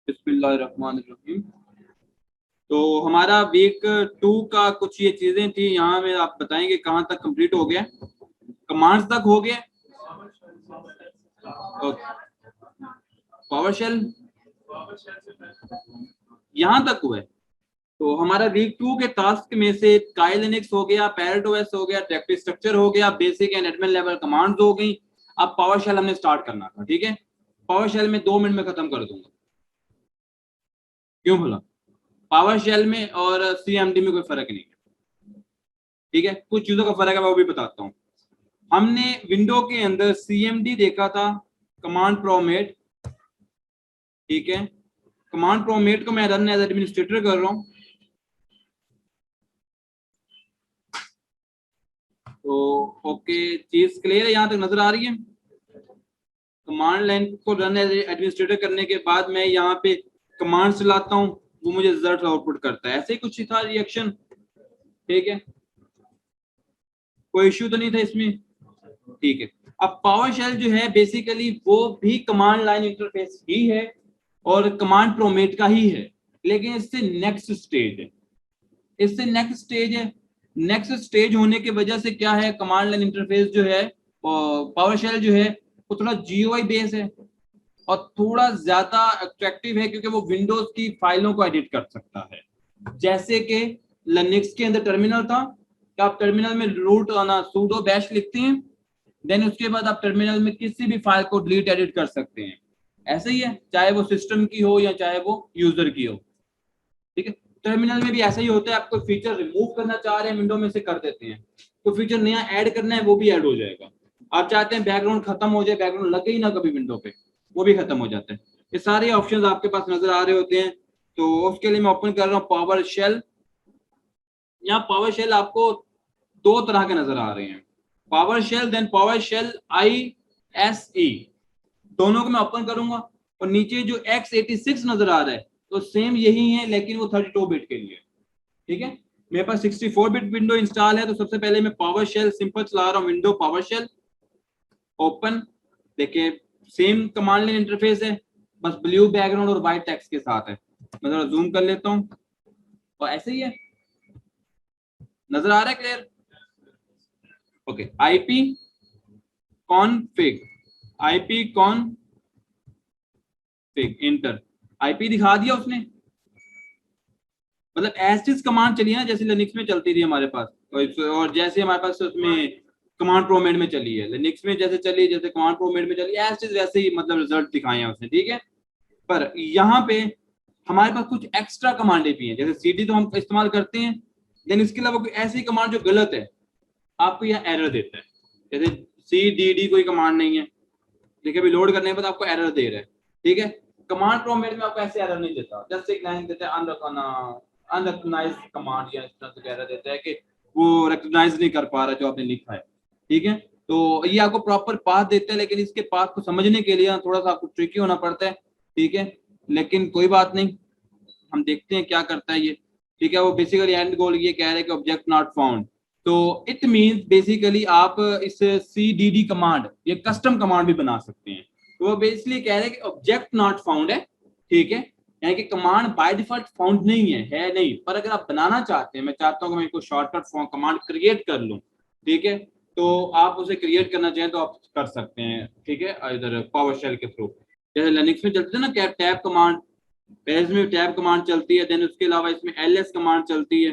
बिस्मिल्लाहिर्रहमानिर्रहीम। तो हमारा वीक 2 का कुछ ये चीजें थी, यहाँ में आप बताएंगे कहाँ तक कंप्लीट हो गया? कमांड्स तक हो गया? पावर शेल यहाँ तक हुआ है। तो हमारा वीक 2 के टास्क में से काई लिनक्स हो गया, पैरेट ओएस हो गया, डायरेक्टरी स्ट्रक्चर हो गया, basic and admin level commands हो गई। अब पावर शेल हमने स्टार्ट करना था, ठीक है। पावर शेल में 2 मिनट में खत्म कर दूंगा। क्यों भला? पावर शेल में और सीएमडी में कोई फर्क नहीं है, ठीक है। कुछ चीजों का फर्क है, मैं वो भी बताता हूँ। हमने विंडो के अंदर सीएमडी देखा था, कमांड प्रोमेट, ठीक है। कमांड प्रोमेट को मैं रन एज एडमिनिस्ट्रेटर कर रहा हूँ। तो ओके, चीज क्लियर है, यहां तक नजर आ रही है? कमांड लाइन को रन एज एडमिनिस्ट्रेटर करने के बाद मैं यहाँ पे कमांड चलाता हूँ, वो मुझे रिजल्ट आउटपुट करता है। ऐसे ही कुछ था रिएक्शन, ठीक है। कोई इश्यू तो नहीं था इसमें, ठीक है। अब पावर शेल जो है बेसिकली वो भी कमांड लाइन इंटरफेस ही है और कमांड प्रोमेट का ही है, लेकिन इससे नेक्स्ट स्टेज है। इससे नेक्स्ट स्टेज है। नेक्स्ट स्टेज होने की वजह से क्या है, कमांड लाइन इंटरफेस जो है पावर शेल जो है वो थोड़ा जीयूआई बेस है और थोड़ा ज्यादा अट्रैक्टिव है, क्योंकि वो विंडोज की फाइलों को एडिट कर सकता है। जैसे कि लिनक्स के अंदर टर्मिनल था कि आप टर्मिनल में रूट आना सूडो बैश लिखते हैं, देन उसके बाद आप टर्मिनल में किसी भी फाइल को डिलीट एडिट कर सकते हैं। ऐसे ही है, चाहे वो सिस्टम की हो या चाहे वो यूजर की हो, ठीक है। टर्मिनल में भी ऐसा ही होता है, आप कोई फीचर रिमूव करना चाह रहे हैं विंडो में से कर देते हैं, तो फीचर नया ऐड करना है वो भी ऐड हो जाएगा। आप चाहते हैं बैकग्राउंड खत्म हो जाए, बैकग्राउंड लगे ही ना कभी विंडो पे, वो भी खत्म हो जाता है। ये सारे ऑप्शंस आपके पास नजर आ रहे होते हैं। तो उसके लिए मैं ओपन कर रहा हूँ पावर शेल। यहाँ पावर शेल आपको 2 तरह के नजर आ रहे हैं, power shell then power shell ISE। दोनों को मैं ओपन करूंगा और नीचे जो x86 नजर आ रहा है तो सेम यही है, लेकिन वो 32 बिट के लिए, ठीक है। मेरे पास 64 बिट विंडो इंस्टॉल है, तो सबसे पहले मैं पावर शेल सिंपल चला रहा हूँ, विंडो पावर शेल ओपन। देखिए सेम कमांड लाइन इंटरफेस है, बस ब्लू बैकग्राउंड और व्हाइट टेक्स्ट के साथ है। मैं थोड़ा जूम कर लेता हूँ, तो ऐसे ही है, नजर आ रहा है clear? Okay, IP config, IP config inter, IP दिखा दिया उसने। मतलब एसिस कमांड चली है ना, जैसे लिनक्स में चलती थी हमारे पास, और जैसे हमारे पास उसमें कमांड प्रोमेट में चली है, लिनक्स में जैसे चली, जैसे कमांड प्रोमेट में चली एसिस, वैसे ही मतलब रिजल्ट दिखाए हैं उसने, ठीक है। पर यहाँ पे हमारे पास कुछ एक्स्ट्रा कमांडें भी हैं, जैसे CD तो हम इस्तेमाल करते हैं, देन इसके अलावा कोई ऐसी कमांड जो गलत है आपको यहाँ एरर देता है। जैसे CDD कोई कमांड नहीं है, देखिए अभी लोड करने के बाद आपको एरर दे रहा है, ठीक है। कमांड प्रोमेट में आपको ऐसे एरर नहीं देता, जस्ट एक लाइन देता है अनरिकॉग्नाइज्ड कमांड, या इस तरह से एरर देता है कि वो रिकॉग्नाइज नहीं कर पा रहा जो आपने लिखा है, ठीक है। तो ये आपको प्रॉपर पाथ देता है, लेकिन इसके पाथ को समझने के लिए थोड़ा सा आपको ट्रिकी होना पड़ता है, ठीक है। लेकिन कोई बात नहीं, हम देखते हैं क्या करता है ये, ठीक है। वो बेसिकली एंड गोल ये कह रहे हैं कि ऑब्जेक्ट नॉट फाउंड, तो इट मींस बेसिकली आप इस CDD कमांड ये कस्टम कमांड भी बना सकते हैं। तो वो बेसिकली कह रहे हैं कि ऑब्जेक्ट नॉट फाउंड है, ठीक है, यानी कि कमांड बाय डिफॉल्ट फाउंड नहीं है नहीं, पर अगर आप बनाना चाहते हैं, मैं चाहता हूँ कि मैं इसको शॉर्टकट कमांड क्रिएट कर लूँ, ठीक है, तो आप उसे क्रिएट करना चाहें तो आप कर सकते हैं, ठीक है, इधर पावर शेल के थ्रू। जैसे लिनक्स में चलते थे ना क्या, टैब कमांड, पेज में टैब कमांड चलती है, देन उसके अलावा इसमें LS कमांड चलती है,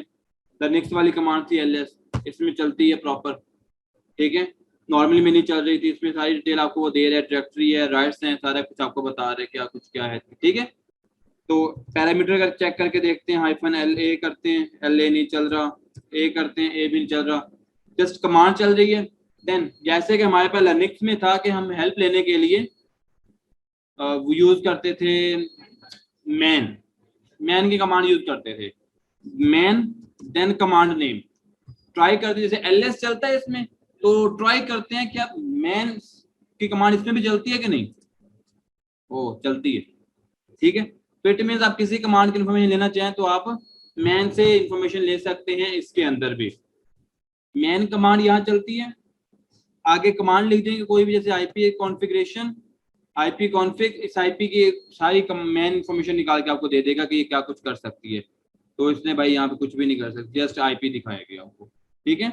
लिनक्स वाली कमांड थी LS, इसमें चलती है प्रॉपर, ठीक है। नॉर्मली में नहीं चल रही थी, इसमें सारी डिटेल आपको वो दे रहा है, डायरेक्टरी है, राइट्स हैं, सारा कुछ आपको बता रहे हैं क्या कुछ क्या है, ठीक है। तो पैरामीटर का चेक करके देखते हैं, -LA करते हैं, LA नहीं चल रहा, A करते हैं, A भी नहीं चल रहा, जस्ट कमांड चल रही है। देन जैसे कि हमारे पास लिनक्स में था कि हम हेल्प लेने के लिए वो यूज करते थे मैन की कमांड यूज करते थे, man then command name, try करते, जैसे LS चलता है इसमें, तो ट्राई करते हैं क्या मैन की कमांड इसमें भी चलती है कि नहीं, ओ चलती है, ठीक है। तो इट मींस आप किसी कमांड की इन्फॉर्मेशन लेना चाहें तो आप मैन से इंफॉर्मेशन ले सकते हैं, इसके अंदर भी मैन कमांड यहाँ चलती है। आगे कमांड लिख देंगे कोई भी, जैसे IP कॉन्फ़िगरेशन आईपी कॉन्फ़िग इस आईपी की सारी मेन इंफॉर्मेशन निकाल के आपको दे देगा कि ये क्या कुछ कर सकती है। तो इसने भाई यहाँ पे कुछ भी नहीं कर सकती, जस्ट आईपी दिखाएगी आपको, ठीक है।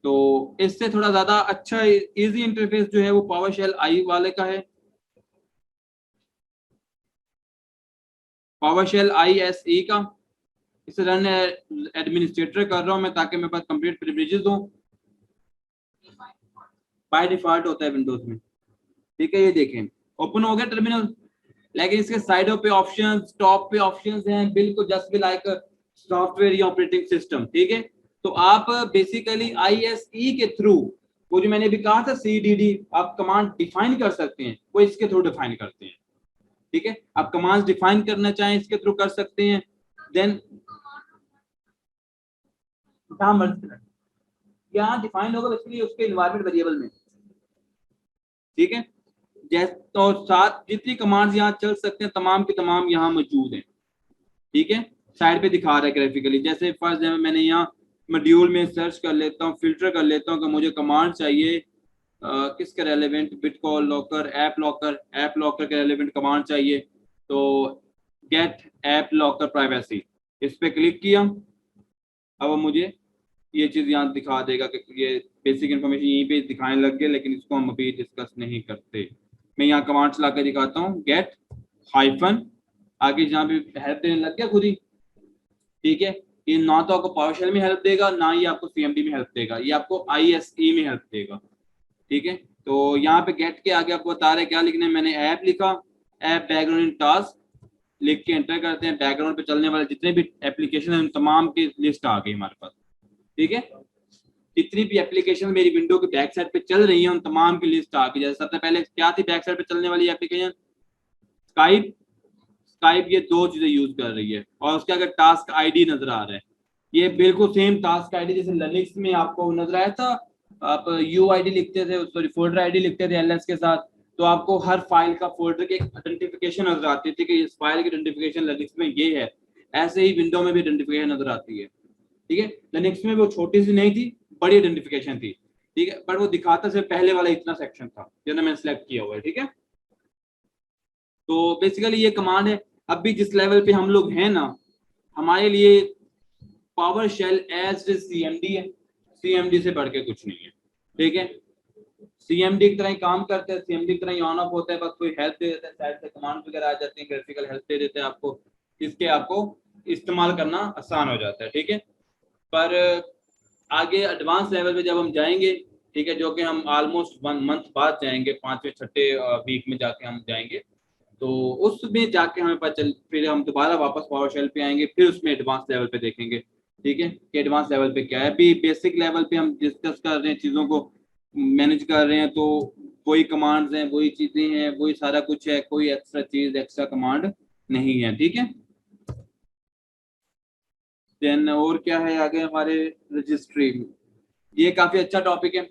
तो इससे थोड़ा ज्यादा अच्छा इजी इंटरफेस जो है वो पावर शेल आई वाले का है। पावर शेल ISE का, इसे रन एडमिनिस्ट्रेटर कर रहा हूँ मैं ताकि मेरे पास कंप्लीट प्रिविलेजेस हो। बाय डिफॉल्ट होता है विंडोज में, ठीक है। ये देखें ओपन हो गया टर्मिनल, लेकिन इसके साइडों पे ऑप्शंस, टॉप पे ऑप्शंस हैं बिल्कुल जस्ट भी लाइक सॉफ्टवेयर या ऑपरेटिंग सिस्टम, ठीक है। तो आप बेसिकली ISE के थ्रू वो जो मैंने अभी कहा था CDD आप कमांड डिफाइन कर सकते हैं, वो इसके थ्रू डिफाइन करते हैं, ठीक है। आप कमांड्स डिफाइन करना चाहें इसके थ्रू कर सकते हैं। देन यहाँ डिफाइन होगा बेसिकली उसके एनवायरनमेंट वेरिएबल में, ठीक है। जैसे तो साथ जितनी कमांड्स यहाँ चल सकते हैं तमाम के तमाम यहाँ मौजूद हैं, ठीक है। साइड पे दिखा रहा है ग्राफिकली, जैसे फर्स्ट मैंने यहाँ मॉड्यूल में सर्च कर लेता हूँ, फिल्टर कर लेता हूँ कि मुझे कमांड चाहिए किसके रेलेवेंट, बिटकॉल लॉकर, ऐप लॉकर के रेलेवेंट कमांड चाहिए। तो गेट ऐप लॉकर प्राइवेसी, इस पे क्लिक किया। अब मुझे ये चीज यहाँ दिखा देगा कि ये बेसिक इन्फॉर्मेशन यहीं पे दिखाने लग गए, लेकिन इसको हम अभी डिस्कस नहीं करते। मैं यहाँ कमांड चला कर दिखाता हूँ, गेट हाइफन, आगे जहाँ भी हेल्प देने लग गया खुद ही, ठीक है। ये ना तो आपको पावरशेल में हेल्प देगा, ना ही आपको CMD में हेल्प देगा, ये आपको ISE में हेल्प देगा, ठीक है। तो यहाँ पे गेट के आगे आपको बता रहे क्या लिखना है। मैंने ऐप लिखा, ऐप बैकग्राउंड इन टास्क लिख के एंटर करते हैं। बैकग्राउंड पे चलने वाले जितने भी एप्लीकेशन है उन तमाम की लिस्ट आ गई हमारे पास, ठीक है। जितनी भी एप्लीकेशन मेरी विंडो के बैक साइड पे चल रही है उन तमाम की लिस्ट आ गई। जैसे सबसे पहले क्या थी बैक साइड पे चलने वाली एप्लीकेशन, स्काइप। स्काइप ये दो चीजें यूज कर रही है, और उसके अगर टास्क ID नजर आ रहा है, ये बिल्कुल सेम टास्क ID जैसे लिनक्स में आपको नजर आया था, आप UID लिखते थे, सॉरी फोल्डर ID लिखते थे LS के साथ, तो आपको हर फाइल का फोल्डर की आइडेंटिफिकेशन नजर आती थी कि इस फाइल की आइडेंटिफिकेशन लिनक्स में ये है। ऐसे ही विंडो में भी आइडेंटिफिकेशन नजर आती है, ठीक है। लिनक्स में वो छोटी सी नहीं थी, बड़ी आइडेंटिफिकेशन थी, ठीक है। पर वो दिखाता से पहले वाला इतना सेक्शन था जो मैंने सेलेक्ट किया हुआ है, ठीक है। तो बेसिकली ये कमांड है। अब भी जिस लेवल पे हम लोग हैं ना, हमारे लिए पावर शेल एज CMD है, CMD से बढ़ के कुछ नहीं है, ठीक है। CMD की तरह ही काम करते हैं, CMD की तरह ही ऑन ऑफ होता है, बस कोई हेल्प दे देता है साइड से, कमांड वगैरह आ जाती है, ग्राफिकल हेल्प दे देते हैं आपको, इसके आपको इस्तेमाल करना आसान हो जाता है, ठीक है। पर आगे एडवांस लेवल पे जब हम जाएंगे, ठीक है, जो कि हम ऑलमोस्ट 1 मंथ बाद जाएंगे, 5वें 6ठे वीक में जाके हम जाएंगे, तो उसमें जाके हमें पता चल, फिर हम दोबारा वापस पावर शेल पे आएंगे, फिर उसमें एडवांस लेवल पे देखेंगे, ठीक है, कि एडवांस लेवल पे क्या है। अभी बेसिक लेवल पे हम डिस्कस कर रहे हैं, चीज़ों को मैनेज कर रहे हैं, तो वही कमांड्स हैं, वही चीज़ें हैं, वही सारा कुछ है, कोई एक्स्ट्रा चीज़, एक्स्ट्रा कमांड नहीं है, ठीक है। देन और क्या है आगे हमारे रजिस्ट्री में, ये काफ़ी अच्छा टॉपिक है,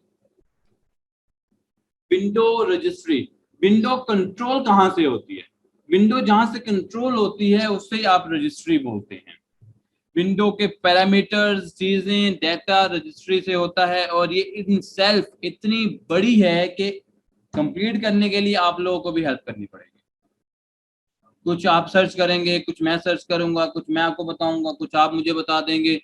विंडो रजिस्ट्री। विंडो कंट्रोल कहाँ से होती है, विंडो जहां से कंट्रोल होती है उससे आप रजिस्ट्री बोलते हैं। विंडो के पैरामीटर्स, चीजें, डाटा रजिस्ट्री से होता है, और ये इन सेल्फ इतनी बड़ी है कि कंप्लीट करने के लिए आप लोगों को भी हेल्प करनी पड़ेगी। कुछ आप सर्च करेंगे, कुछ मैं सर्च करूंगा, कुछ मैं आपको बताऊंगा, कुछ आप मुझे बता देंगे,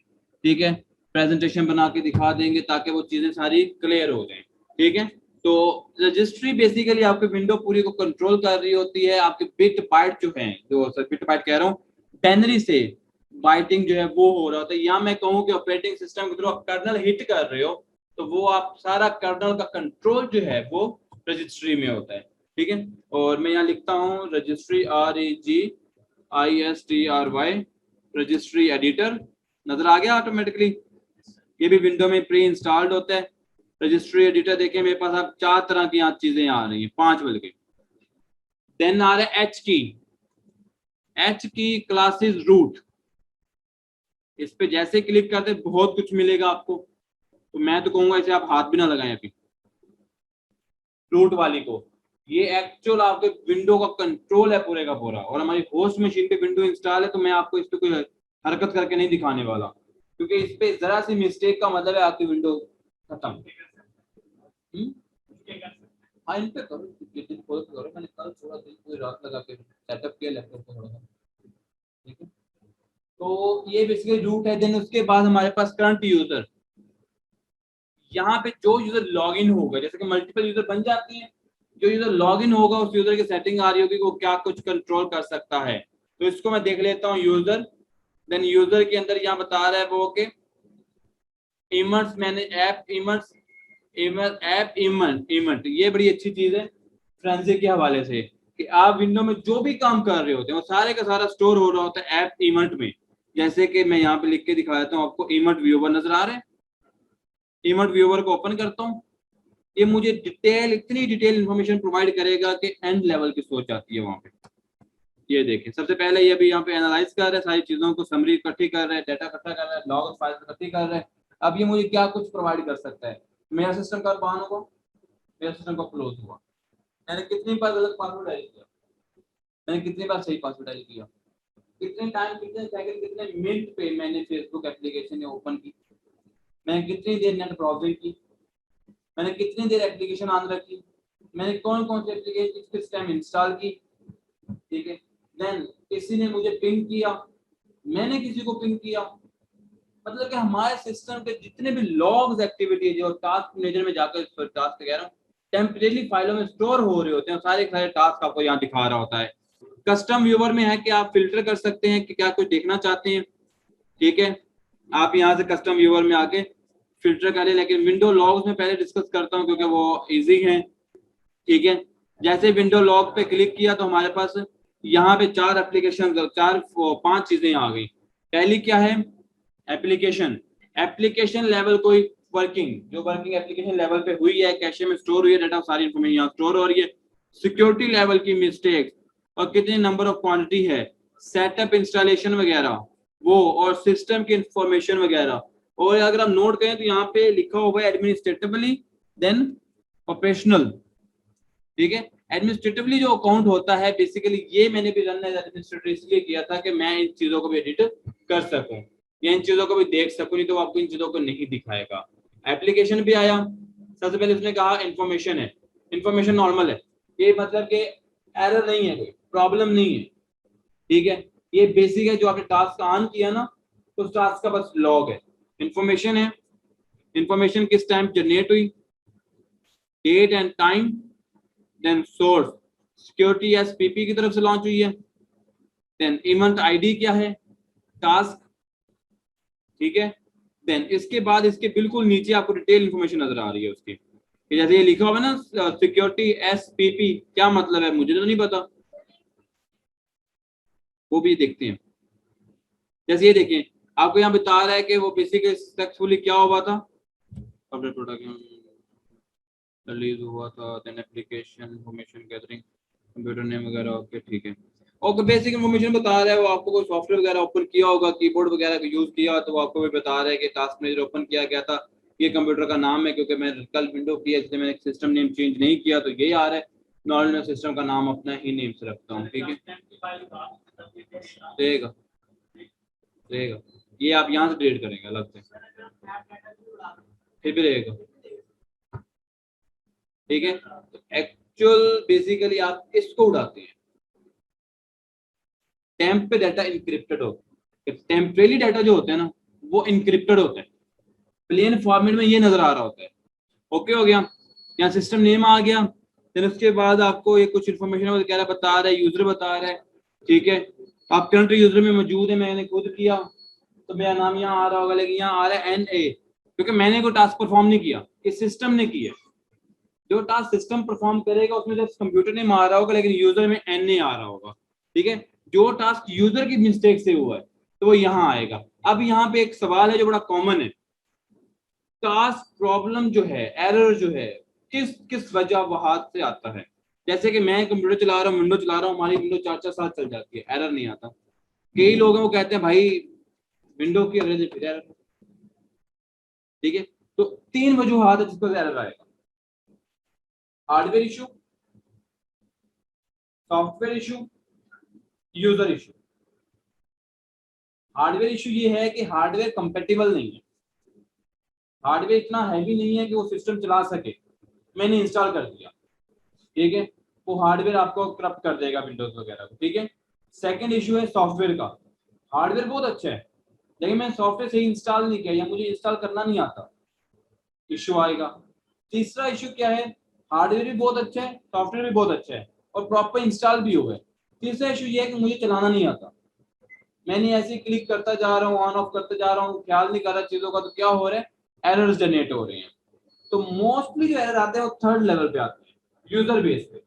ठीक है। प्रेजेंटेशन बना के दिखा देंगे ताकि वो चीजें सारी क्लियर हो जाएं, ठीक है। तो रजिस्ट्री बेसिकली आपकी विंडो पूरी को कंट्रोल कर रही होती है। आपके बिट बाइट जो है, जो बिट बाइट कह रहा हूँ, बाइनरी से बाइटिंग जो है वो हो रहा होता है, या मैं कहूँ कि ऑपरेटिंग सिस्टम के थ्रू आप कर्नल हिट कर रहे हो, तो वो आप सारा कर्नल का कंट्रोल जो है वो रजिस्ट्री में होता है, ठीक है। और मैं यहाँ लिखता हूँ रजिस्ट्री, REGISTRY, रजिस्ट्री एडिटर नजर आ गया ऑटोमेटिकली। ये भी विंडो में प्री इंस्टॉल्ड होता है। रजिस्ट्री एडिटर देखें मेरे पास अब 4 तरह की यहाँ चीजें आ रही हैं, 5 बल्कि। देन आ रहा है एच की क्लासेस रूट, इस पे जैसे क्लिक करते बहुत कुछ मिलेगा आपको, तो मैं तो कहूंगा इसे आप हाथ भी ना लगाएं अभी रूट वाली को। ये एक्चुअल आपके विंडो का कंट्रोल है पूरे का पूरा, और हमारी होस्ट मशीन पे विंडो इंस्टॉल है, तो मैं आपको इस पे कोई हरकत करके नहीं दिखाने वाला, क्योंकि इस पे जरा सी मिस्टेक का मतलब है आपकी विंडो खत्म। हाँ इन पे करो, ये दिन खोल के करो, मैंने कल थोड़ा दिन पूरी रात लगा के सेटअप किया लैपटॉप को थोड़ा सा, ठीक है। तो ये बेसिकली रूट है। देन उसके बाद हमारे पास करंट यूजर, यहाँ पे जो यूजर लॉगिन होगा, जैसे कि मल्टीपल यूजर बन जाते हैं, जो यूजर लॉगिन होगा उस यूजर की सेटिंग आ रही होगी वो क्या कुछ कंट्रोल कर सकता है। तो इसको मैं देख लेता हूँ यूजर। देन यूजर के अंदर यहाँ बता रहा है वो कि इमर्स, मैंने ऐप इमर्स, ऐप इमंट, ये बड़ी अच्छी चीज है फ्रेंजी के हवाले से, कि आप विंडो में जो भी काम कर रहे होते हैं वो सारे का सारा स्टोर हो रहा होता है ऐप इमंट में। जैसे कि मैं यहाँ पे लिख के दिखा देता हूँ आपको, इमंट व्यूवर नजर आ रहे हैं, इमंट व्यूवर को ओपन करता हूँ, ये मुझे डिटेल, इतनी डिटेल इंफॉर्मेशन प्रोवाइड करेगा कि एंड लेवल की सोच आती है वहां पे। ये देखें, सबसे पहले ये भी यहाँ पे एनालाइज कर रहा है, सारी चीजों को समरी इकट्ठी कर रहा है, डाटा इकट्ठा कर रहा है, लॉग फाइल इकट्ठी कर रहा है। अब ये मुझे क्या कुछ प्रोवाइड कर सकता है। मेरा सिस्टम कब ऑन होगा, मेरा सिस्टम कब क्लोज हुआ, मैंने कितनी बार गलत पासवर्ड डायल किया, मैंने कितनी बार सही पासवर्ड डायल किया, कितने टाइम, कितने सेकंड, कितने मिनट पे मैंने फेसबुक एप्लीकेशन ओपन की, मैंने कितनी देर नेट ब्राउजिंग की, मैंने कितनी देर एप्लीकेशन ऑन रखी, मैंने कौन कौन सी एप्लीकेशन किस टाइम इंस्टॉल की, ठीक है। देन किसी ने मुझे पिंग किया, मैंने किसी को पिंग किया, मतलब कि हमारे सिस्टम के जितने भी लॉग्स एक्टिविटी जो टास्क मैनेजर में जाकर टास्क कह रहा हूँ टेम्परेरी फाइलों में स्टोर हो रहे होते हैं, सारे सारे टास्क आपको यहाँ दिखा रहा होता है। कस्टम व्यूवर में है कि आप फिल्टर कर सकते हैं कि क्या कुछ देखना चाहते हैं, ठीक है। आप यहाँ से कस्टम व्यूवर में आके फिल्टर करें, लेकिन विंडो लॉग्स में पहले डिस्कस करता हूँ क्योंकि वो इजी है, ठीक है। जैसे विंडो लॉग पे क्लिक किया तो हमारे पास यहाँ पे चार एप्लीकेशन, चार पांच चीजें आ गई। पहली क्या है, एप्लीकेशन, एप्लीकेशन लेवल कोई वर्किंग, जो वर्किंग एप्लीकेशन लेवल पे हुई है, कैशे में स्टोर हुई है डाटा, सारी इंफॉर्मेशन यहाँ स्टोर हो रही है। सिक्योरिटी लेवल की मिस्टेक और कितने नंबर ऑफ क्वांटिटी है, सेटअप इंस्टॉलेशन वगैरह वो, और सिस्टम की इंफॉर्मेशन वगैरह। और अगर आप नोट करें तो यहाँ पे लिखा हुआ है एडमिनिस्ट्रेटिवली देन ऑपरेशनल, ठीक है। एडमिनिस्ट्रेटिवली जो अकाउंट होता है बेसिकली, ये मैंने भी रन एज एडमिनिस्ट्रेटर इसलिए किया था कि मैं इन चीजों को भी एडिट कर सकूं या इन चीजों को भी देख सकूं, नहीं तो आपको इन चीजों को नहीं दिखाएगा। एप्लीकेशन भी आया, सबसे पहले उसने कहा इंफॉर्मेशन है, इंफॉर्मेशन नॉर्मल है, ये मतलब कि एरर नहीं है, कोई प्रॉब्लम नहीं है, ठीक है। ये बेसिक है, जो आपने टास्क ऑन किया ना तो उस टास्क का बस लॉग है। इंफॉर्मेशन है, इंफॉर्मेशन किस टाइम जनरेट हुई, date and time, then source, security SPP की तरफ से लॉन्च हुई है, देन इवेंट आईडी क्या है, टास्क, ठीक है। देन इसके बाद इसके बिल्कुल नीचे आपको डिटेल इंफॉर्मेशन नजर आ रही है उसकी, जैसे ये लिखा हुआ है ना सिक्योरिटी एसपीपी, क्या मतलब है मुझे तो नहीं पता, वो भी देखते हैं। जैसे ये देखें, आपको यहाँ बता रहा है कि वो बेसिकली सक्सेसफुली क्या हुआ था, अपडेट प्रोडक्ट रिलीज हुआ था, then application information gathering, computer name वगैरह, ओके ठीक है। और बेसिक इन्फॉर्मेशन बता रहा है वो, आपको कोई सॉफ्टवेयर वगैरह ओपन किया होगा, कीबोर्ड वगैरह का यूज किया तो वो आपको भी बता रहा है कि टास्क मैनेजर ओपन किया गया था, ये कंप्यूटर का नाम है, क्योंकि मैंने कल विंडो किया इसलिए मैंने सिस्टम नेम चेंज नहीं किया तो यही आ रहा है। नॉर्मल सिस्टम का नाम अपना ही नेम से रखता हूँ, ठीक है। रहेगा रहेगा, ये आप यहाँ से डिलीट करेंगे अलग से, फिर भी रहेगा, ठीक है। तो एक्चुअल बेसिकली आप इसको उड़ाते हैं, टेम्प पे डाटा इंक्रिप्टेड होता है, टेम्परेरी डाटा जो होता है ना वो इंक्रिप्टेड होता है, प्लेन फॉर्मेट में ये नजर आ रहा होता है, ओके हो गया। यहाँ सिस्टम नेम आ गया, फिर उसके बाद आपको ये कुछ इन्फॉर्मेशन वगैरह बता रहा है, यूजर बता रहा है, ठीक है। आप करंट यूजर में मौजूद है, मैंने खुद किया तो मेरा नाम यहाँ आ रहा होगा, लेकिन यहाँ आ रहा है NA, क्योंकि मैंने कोई टास्क परफॉर्म नहीं किया, इस सिस्टम ने किया। जो टास्क सिस्टम परफॉर्म करेगा उसमें जब कंप्यूटर ने मारा होगा, लेकिन यूजर में NA आ रहा होगा, ठीक है। जो टास्क यूजर की मिस्टेक से हुआ है तो वो यहाँ आएगा। अब यहाँ पे एक सवाल है जो बड़ा कॉमन है, टास्क प्रॉब्लम जो है, एरर जो है, किस किस वजह वहां से आता है। जैसे कि मैं कंप्यूटर चला रहा हूँ, विंडो चला रहा हूँ, हमारी विंडो 4-4 साल चल जाती है, एरर नहीं आता। कई लोग हैं वो कहते हैं भाई विंडो की एरर फिर एरर, ठीक है। तो 3 वजूहात है जिस पर एरर आएगा, hardware issue, software issue, user issue. Hardware issue ये है कि हार्डवेयर कंपेटिबल नहीं है, हार्डवेयर इतना हैवी नहीं है कि वो सिस्टम चला सके, मैंने इंस्टॉल कर दिया, ठीक है, वो हार्डवेयर आपको करप्ट कर देगा विंडोज वगैरह को, ठीक है। सेकंड इशू है सॉफ्टवेयर का, हार्डवेयर बहुत अच्छा है लेकिन मैंने सॉफ्टवेयर सही इंस्टॉल नहीं किया या मुझे इंस्टॉल करना नहीं आता, इशू आएगा। तीसरा इशू क्या है, हार्डवेयर भी बहुत अच्छा है, सॉफ्टवेयर भी बहुत अच्छा है और प्रॉपर इंस्टॉल भी हुआ है। तीसरा इशू ये है कि मुझे चलाना नहीं आता, मैंने ऐसे क्लिक करता जा रहा हूँ, ऑन ऑफ करते जा रहा हूँ, ख्याल नहीं कर रहा चीजों का, तो क्या हो रहा है, एरर्स जनरेट हो रहे हैं। तो मोस्टली जो एरर आते हैं वो थर्ड लेवल पे आते हैं, यूजर बेस पे,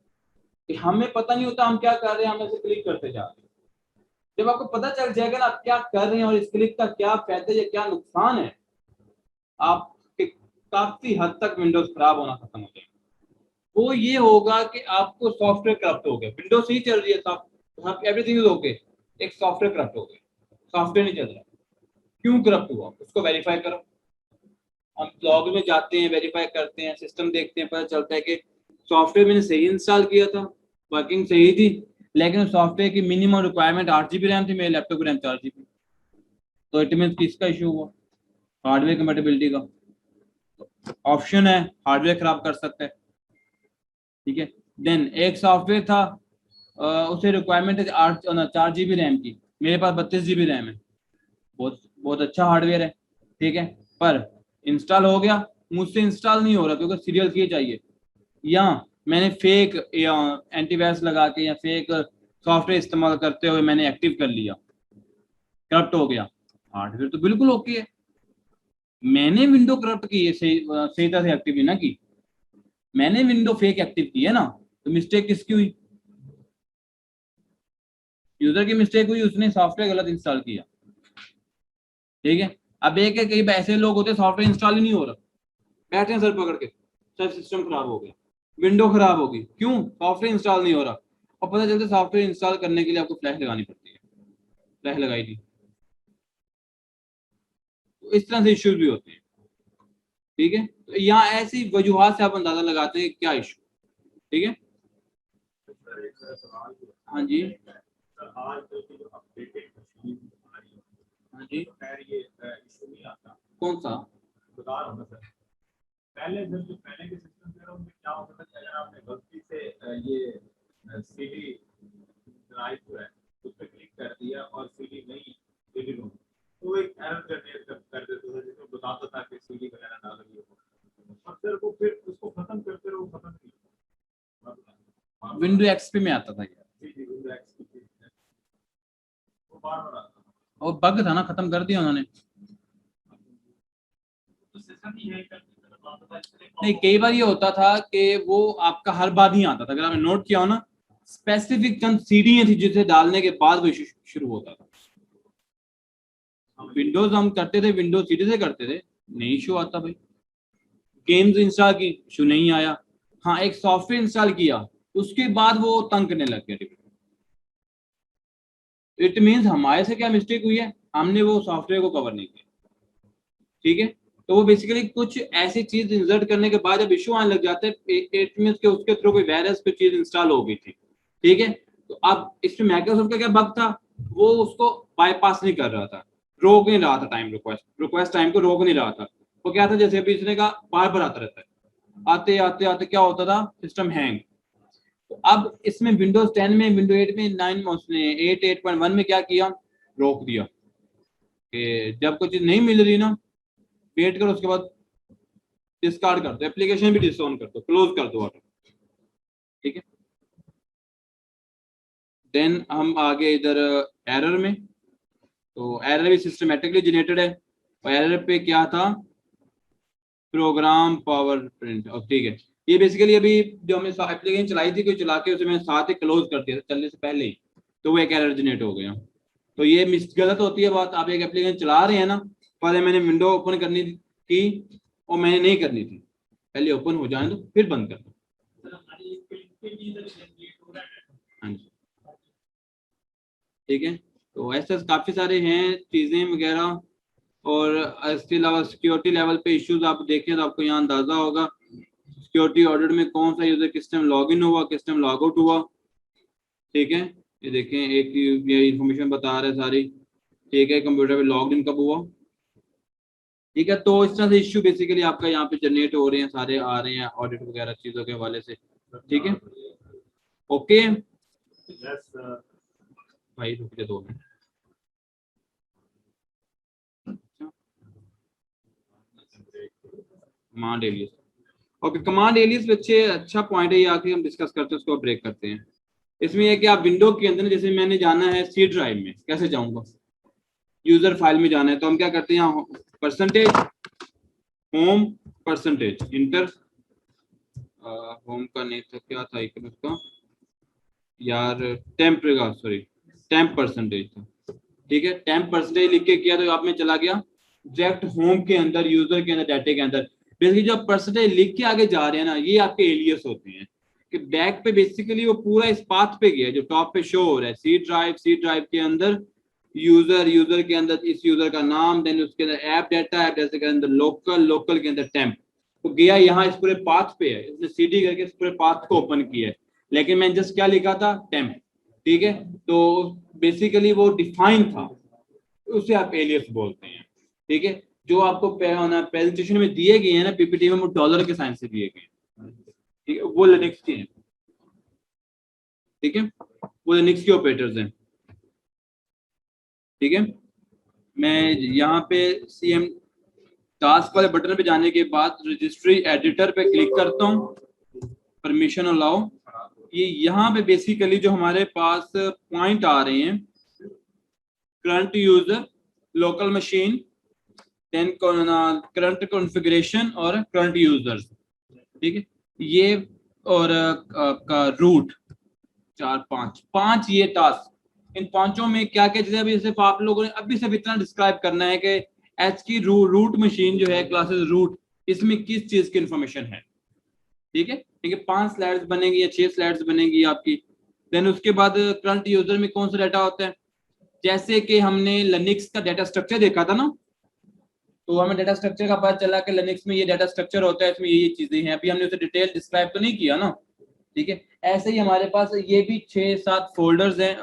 कि हमें पता नहीं होता हम क्या कर रहे हैं, हम ऐसे क्लिक करते जा रहे हैं। जब आपको पता चल जाएगा ना आप क्या कर रहे हैं और इस क्लिक का क्या फायदा या क्या नुकसान है, आपके काफी हद तक विंडोज खराब होना खत्म हो जाएगा। वो ये होगा कि आपको सॉफ्टवेयर करप्ट हो गया, विंडोज सही चल रही है, सब एवरीथिंग इज ओके, एक सॉफ्टवेयर करप्ट हो गया, सॉफ्टवेयर नहीं चल रहा, क्यों करप्ट हुआ उसको वेरीफाई करो। हम लॉग में जाते हैं, वेरीफाई करते हैं, सिस्टम देखते हैं, पता चलता है कि सॉफ्टवेयर मैंने सही इंस्टॉल किया था, वर्किंग सही थी, लेकिन सॉफ्टवेयर की मिनिमम रिक्वायरमेंट 8 GB रैम थी, मेरे लैपटॉप की रैम 4 GB। तो इट मीन किसका इशू हुआ, हार्डवेयर कंपेटेबिलिटी का। ऑप्शन है हार्डवेयर खराब कर सकता है, ठीक है। देन एक सॉफ्टवेयर था, उसे रिक्वायरमेंट है 4 GB रैम की, मेरे पास 32 GB रैम है, बहुत बहुत अच्छा हार्डवेयर है, ठीक है, पर इंस्टॉल हो गया, मुझसे इंस्टॉल नहीं हो रहा क्योंकि सीरियल की चाहिए, या मैंने फेक एंटीवायरस लगा के या फेक सॉफ्टवेयर इस्तेमाल करते हुए मैंने एक्टिव कर लिया, करप्ट हो गया। हार्डवेयर तो बिल्कुल ओके है, मैंने विंडो करप्ट की है, सही तरह से एक्टिव ही ना की, मैंने विंडो फेक एक्टिव की है ना, तो मिस्टेक किसकी हुई, यूजर की मिस्टेक हुई, उसने सॉफ्टवेयर गलत इंस्टॉल किया, ठीक है। अब एक है कई ऐसे लोग होते हैं सॉफ्टवेयर इंस्टॉल ही नहीं हो रहा, बैठे हैं सर पकड़ के, सर सिस्टम खराब हो गया, विंडो खराब होगी, क्यों, सॉफ्टवेयर इंस्टॉल नहीं हो रहा, और पता चलता है सॉफ्टवेयर इंस्टॉल करने के लिए आपको फ्लैश लगानी पड़ती है, फ्लैश लगाई थी। तो इस तरह से इश्यूज भी होते हैं, ठीक है। तो यहाँ ऐसी वजूहत से आप अंदाजा लगाते हैं क्या इशू, ठीक है। हाँ जी, हाँ जी, कौन सा, पहले जब जो पहले के सिस्टम थे उनमें क्या होता था कि अगर आपने गलती से ये सीडी ड्राइव जो है उस पर क्लिक कर दिया और सीडी नहीं सीडी रोम, तो एक एरर जनरेट कर देता था जिसमें बताता था कि सीडी वगैरह डाल रही हो, और फिर वो फिर उसको खत्म करते रहो, खत्म नहीं, विंडो एक्सपी में आता था यार, विंडो एक्सपी वो बार बार आता था, और बग था ना, खत्म कर दिया उन्होंने। तो सिस्टम ही है नहीं, कई बार ये होता था कि वो आपका हर बार नहीं आता था, अगर आपने नोट किया हो ना, स्पेसिफिक चंद सीढ़ियां थी जिसे डालने के बाद वो इशू शुरू होता था। विंडोज हम करते थे, विंडोज सीढ़ी से करते थे, नहीं इशू आता भाई, गेम्स इंस्टॉल की इशू नहीं आया, हाँ एक सॉफ्टवेयर इंस्टॉल किया उसके बाद वो तंग करने लग गया। इट मीन्स हमारे से क्या मिस्टेक हुई है, हमने वो सॉफ्टवेयर को कवर नहीं किया, ठीक है। तो वो बेसिकली कुछ ऐसी चीज इंसर्ट करने के बाद जब इशू आने लग जाते हैं, इट मींस के उसके थ्रू कोई वायरस कोई चीज इंस्टॉल हो गई थी, ठीक है। तो अब इसमें माइक्रोसॉफ्ट का क्या बग था, वो उसको बाईपास नहीं कर रहा था, रोक नहीं रहा था टाइम रिक्वेस्ट टाइम को रोक नहीं रहा था। वो क्या था, जैसे अभी इसने का बार बार आता रहता है, आते आते आते क्या होता था, सिस्टम हैंग। तो अब इसमें विंडोज 10 में, विंडो 8 में, 9 में, उसने 8.1 में क्या किया, रोक दिया कि जब कोई चीज नहीं मिल रही ना, वेट करो, उसके बाद डिस्कार्ड कर दो, एप्लीकेशन भी डिसऑन कर दो, क्लोज कर दो ऑटो, ठीक है। देन हम आगे इधर एरर में, तो एरर भी सिस्टमेटिकली जनरेटेड है, और एरर पे क्या था, प्रोग्राम पावर प्रिंट, और ठीक है, ये बेसिकली अभी जो हमने एप्लीकेशन चलाई थी, कोई चला के उसे मैंने साथ ही क्लोज कर दिया था चलने से पहले ही, तो वो एक एरर जनरेट हो गया। तो ये गलत होती है बात, आप एक एप्लीकेशन चला रहे हैं ना, पहले मैंने विंडो ओपन करनी थी और मैंने नहीं करनी थी, पहले ओपन हो जाए तो फिर बंद कर दो। हाँ जी, ठीक है। तो ऐसे काफी सारे हैं चीजें वगैरह, और इसके अलावा सिक्योरिटी लेवल पे इश्यूज आप देखें तो आपको यहाँ अंदाजा होगा, सिक्योरिटी ऑडिट में कौन सा यूजर किस टाइम लॉग इन हुआ, किस टाइम लॉग आउट हुआ, ठीक है। ये देखें, एक ये इंफॉर्मेशन बता रहे सारी, ठीक है, कंप्यूटर पे लॉग इन कब हुआ, ठीक है। तो इस तरह से इश्यू बेसिकली आपका यहाँ पे जनरेट हो रहे हैं, सारे आ रहे हैं ऑडिट वगैरह चीजों के हवाले से, ठीक है। ओके Yes, भाई रुक जा 2 minute. Command alias, okay command alias बच्चे अच्छा पॉइंट है, ये आखिरी हम डिस्कस करते हैं, उसको ब्रेक करते हैं। इसमें यह कि आप विंडो के अंदर, जैसे मैंने जाना है सी ड्राइव में, कैसे जाऊंगा, यूजर फाइल में जाना है, तो हम क्या करते हैं यहाँ percentage home percentage inter, home का नहीं था, क्या था एक उसका यार, टेम्प का, सॉरी टेम्प परसेंटेज था, ठीक है। टेम्प परसेंटेज लिख के किया तो आप में चला गया डायरेक्ट होम के अंदर, यूजर के अंदर, डाटा के अंदर। बेसिकली जो परसेंटेज लिख के आगे जा रहे हैं ना, ये आपके एलियस होते हैं कि बैक पे बेसिकली वो पूरा इस पाथ पे गया जो टॉप पे शो हो रहा है, सी ड्राइव के अंदर यूजर के अंदर इस यूजर का नाम, देन उसके अंदर ऐप डाटा के अंदर लोकल के अंदर टेम्प, तो गया यहाँ इस पूरे पाथ पे है, इसने सीडी करके इस पूरे पाथ को ओपन किया है, लेकिन मैंने जस्ट क्या लिखा था, टेम्प, ठीक है। तो बेसिकली वो डिफाइन था, उसे आप एलियस बोलते हैं, ठीक है। जो आपको प्रेजेंटेशन में दिए गए हैं ना पीपीटी में, वो डॉलर के साइन से दिए गए हैं, ठीक है, वो लिनक्स के हैं, ठीक है, वो लिनक्स के ऑपरेटर्स हैं, ठीक है। मैं यहाँ पे सीएम टास्क वाले बटन पे जाने के बाद रजिस्ट्री एडिटर पे क्लिक करता हूँ, परमिशन अलाउ, ये यहाँ पे बेसिकली जो हमारे पास पॉइंट आ रहे हैं, current user, local machine, then current configuration और करंट यूजर्स, ठीक है, ये और आपका रूट, 4 5 ये टास्क, इन पांचों में क्या क्या चीजें, अभी सिर्फ आप लोगों ने अभी सिर्फ इतना डिस्क्राइब करना है कि एच की रूट मशीन जो है, क्लासेस रूट, इसमें किस चीज की इंफॉर्मेशन है, ठीक है, ठीक है। 5 स्लाइड्स बनेगी या 6 स्लाइड्स बनेगी आपकी। देन उसके बाद करंट यूजर में कौन सा डाटा होता है, जैसे कि हमने लिनक्स का डाटा स्ट्रक्चर देखा था ना, तो हमें डाटा स्ट्रक्चर का पता चला कि लिनक्स में ये डाटा स्ट्रक्चर होता है, इसमें ये चीजें हैं, अभी हमने उसे डिटेल डिस्क्राइब तो नहीं किया ना, ठीक है। ऐसे ही हमारे पास ये भी 6 7 फोल्डर्स हैं,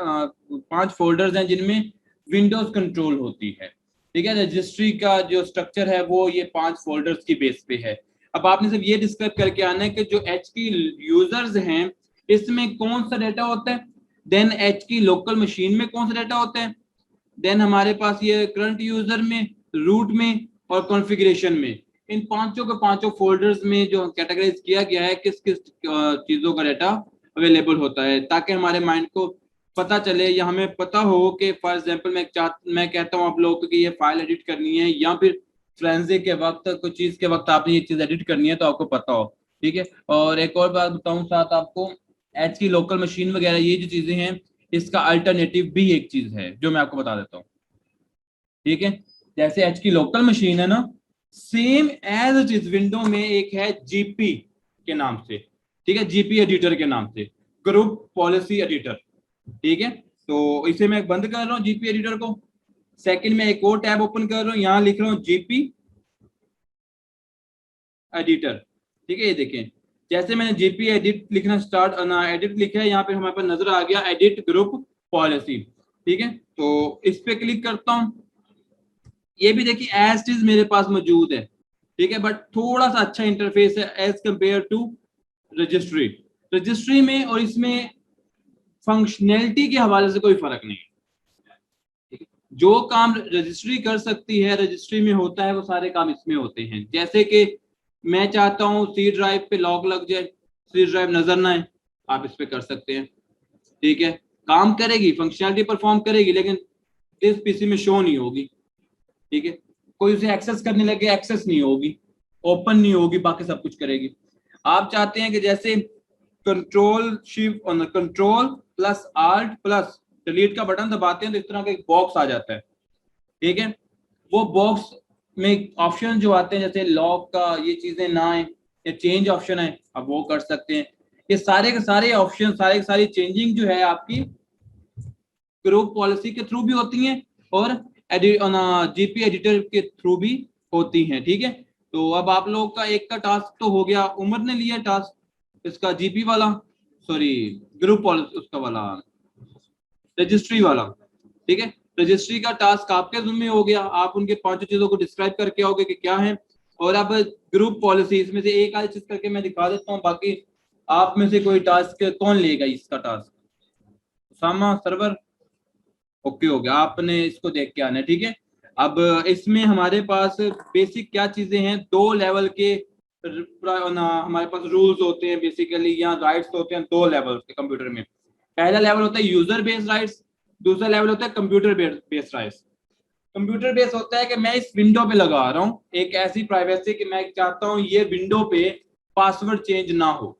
5 फोल्डर्स हैं जिनमें विंडोज कंट्रोल होती है, ठीक है। रजिस्ट्री का जो स्ट्रक्चर है वो ये 5 फोल्डर्स की बेस पे है। अब आपने सिर्फ ये डिस्क्राइब करके आना है कि जो एच की यूजर्स हैं इसमें कौन सा डाटा होता है, देन एच की लोकल मशीन में कौन सा डाटा होता है, देन हमारे पास ये करंट यूजर में, रूट में और कॉन्फ़िगरेशन में, इन पांचों के पांचों फोल्डर्स में जो कैटेगराइज किया गया है किस किस चीजों का डाटा अवेलेबल होता है, ताकि हमारे माइंड को पता चले या हमें पता हो कि फॉर एग्जांपल मैं कहता हूं आप लोग को कि ये फाइल एडिट करनी है, या फिर फ्रेंजिक के वक्त कुछ चीज के वक्त आपने ये चीज एडिट करनी है तो आपको पता हो, ठीक है। और एक और बात बताऊं साथ आपको, एच की लोकल मशीन वगैरह ये जो चीजें हैं, इसका अल्टरनेटिव भी एक चीज है जो मैं आपको बता देता हूँ, ठीक है। जैसे एच की लोकल मशीन है ना, same as it is window में एक है जीपी के नाम से, ठीक है, जीपी एडिटर के नाम से, ग्रुप पॉलिसी एडिटर, ठीक है। तो इसे मैं बंद कर रहा हूँ जीपी एडिटर को, सेकंड में एक और टैब ओपन कर रहा हूँ, यहां लिख रहा हूँ जीपी एडिटर, ठीक है। ये देखें, जैसे मैंने जीपी एडिट लिखना स्टार्ट एडिट लिखा है, यहाँ पे हमारे पास नजर आ गया एडिट ग्रुप पॉलिसी, ठीक है। तो इस पे क्लिक करता हूँ, ये भी देखिए एज इट इज मेरे पास मौजूद है, ठीक है, बट थोड़ा सा अच्छा इंटरफेस है एज कंपेयर टू रजिस्ट्री में, और इसमें फंक्शनैलिटी के हवाले से कोई फर्क नहीं है, जो काम रजिस्ट्री कर सकती है रजिस्ट्री में होता है, वो सारे काम इसमें होते हैं। जैसे कि मैं चाहता हूं सी ड्राइव पे लॉक लग जाए, सी ड्राइव नजर ना आए, आप इस पे कर सकते हैं, ठीक है, काम करेगी, फंक्शनैलिटी परफॉर्म करेगी, लेकिन इस पीसी में शो नहीं होगी, ठीक है। कोई उसे एक्सेस करने लगे एक्सेस नहीं होगी, ओपन नहीं होगी, बाकी सब कुछ करेगी। आप चाहते हैं कि जैसे कंट्रोल शिफ्ट और control plus alt plus delete का बटन दबाते हैं तो इस तरह का एक बॉक्स आ जाता है, ठीक है। वो बॉक्स में ऑप्शन जो आते हैं जैसे लॉक का ये चीजें ना आए या चेंज ऑप्शन है, आप वो कर सकते हैं। ये सारे के सारे ऑप्शन, सारे की सारी चेंजिंग जो है आपकी ग्रुप पॉलिसी के थ्रू भी होती हैं और जीपी एडिटर के थ्रू भी होती हैं, ठीक है। तो अब आप लोग का एक का टास्क तो हो गया, उमर ने लिया टास्क इसका जीपी वाला, सॉरी ग्रुप पॉलिसी उसका वाला रजिस्ट्री वाला, ठीक है। रजिस्ट्री का टास्क आपके जिम्मे हो गया, आप उनके 5 चीजों को डिस्क्राइब करके आओगे कि क्या है। और अब ग्रुप पॉलिसी, इसमें से एक आधी चीज करके मैं दिखा देता हूँ, बाकी आप में से कोई टास्क कौन लेगा इसका टास्क? उसामा सर्वर, ओके हो गया, आपने इसको देख के आना है, ठीक है। अब इसमें हमारे पास बेसिक क्या चीजें हैं, 2 लेवल के हमारे पास रूल्स होते हैं बेसिकली, या राइट्स होते हैं 2 लेवल के कंप्यूटर में। पहला लेवल होता है यूजर बेस्ड राइट्स, दूसरा लेवल होता है computer based rights. Computer based होता है कि मैं इस विंडो पे लगा रहा हूँ एक ऐसी प्राइवेसी कि मैं चाहता हूँ ये विंडो पे पासवर्ड चेंज ना हो।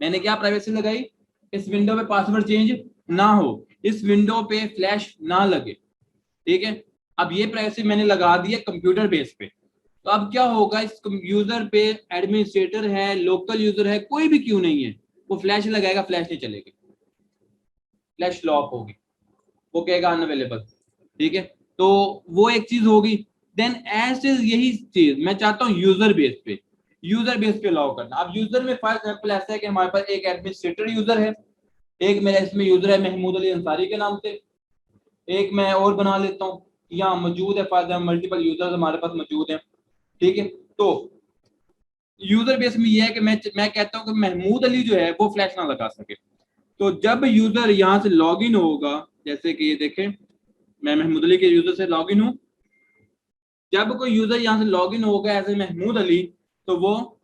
मैंने क्या प्राइवेसी लगाई, इस विंडो पे पासवर्ड चेंज ना हो, इस विंडो पे फ्लैश ना लगे, ठीक है। अब ये प्राइवेसी मैंने लगा दी है कंप्यूटर बेस पे। तो अब क्या होगा, इस यूजर पे एडमिनिस्ट्रेटर है, लोकल यूजर है, कोई भी क्यों नहीं है, वो फ्लैश लगाएगा, फ्लैश नहीं चलेगी, फ्लैश लॉक होगी, वो कहेगा अनअवेलेबल, ठीक है। तो वो एक चीज होगी। देन एज इज यही चीज मैं चाहता हूँ यूजर बेस पे, यूजर बेस पे लॉक करना। अब यूजर में फॉर एग्जांपल ऐसा है कि हमारे पास एक एडमिनिस्ट्रेटर यूजर है, एक मेरा इसमें यूजर है महमूद अली अंसारी के नाम से, एक मैं और बना लेता हूँ, यहाँ मौजूद है फॉर एग्जांपल मल्टीपल यूजर्स हमारे पास मौजूद हैं, ठीक है। तो यूजर बेस में ये है कि मैं कहता हूँ कि महमूद अली जो है वो फ्लैश ना लगा सके। तो जब यूजर यहाँ से लॉग इन होगा, जैसे कि ये देखें मैं महमूद अली के यूजर से लॉग इन हूँ, जब कोई यूजर यहाँ से लॉग इन होगा एज ए महमूद अली, तो वो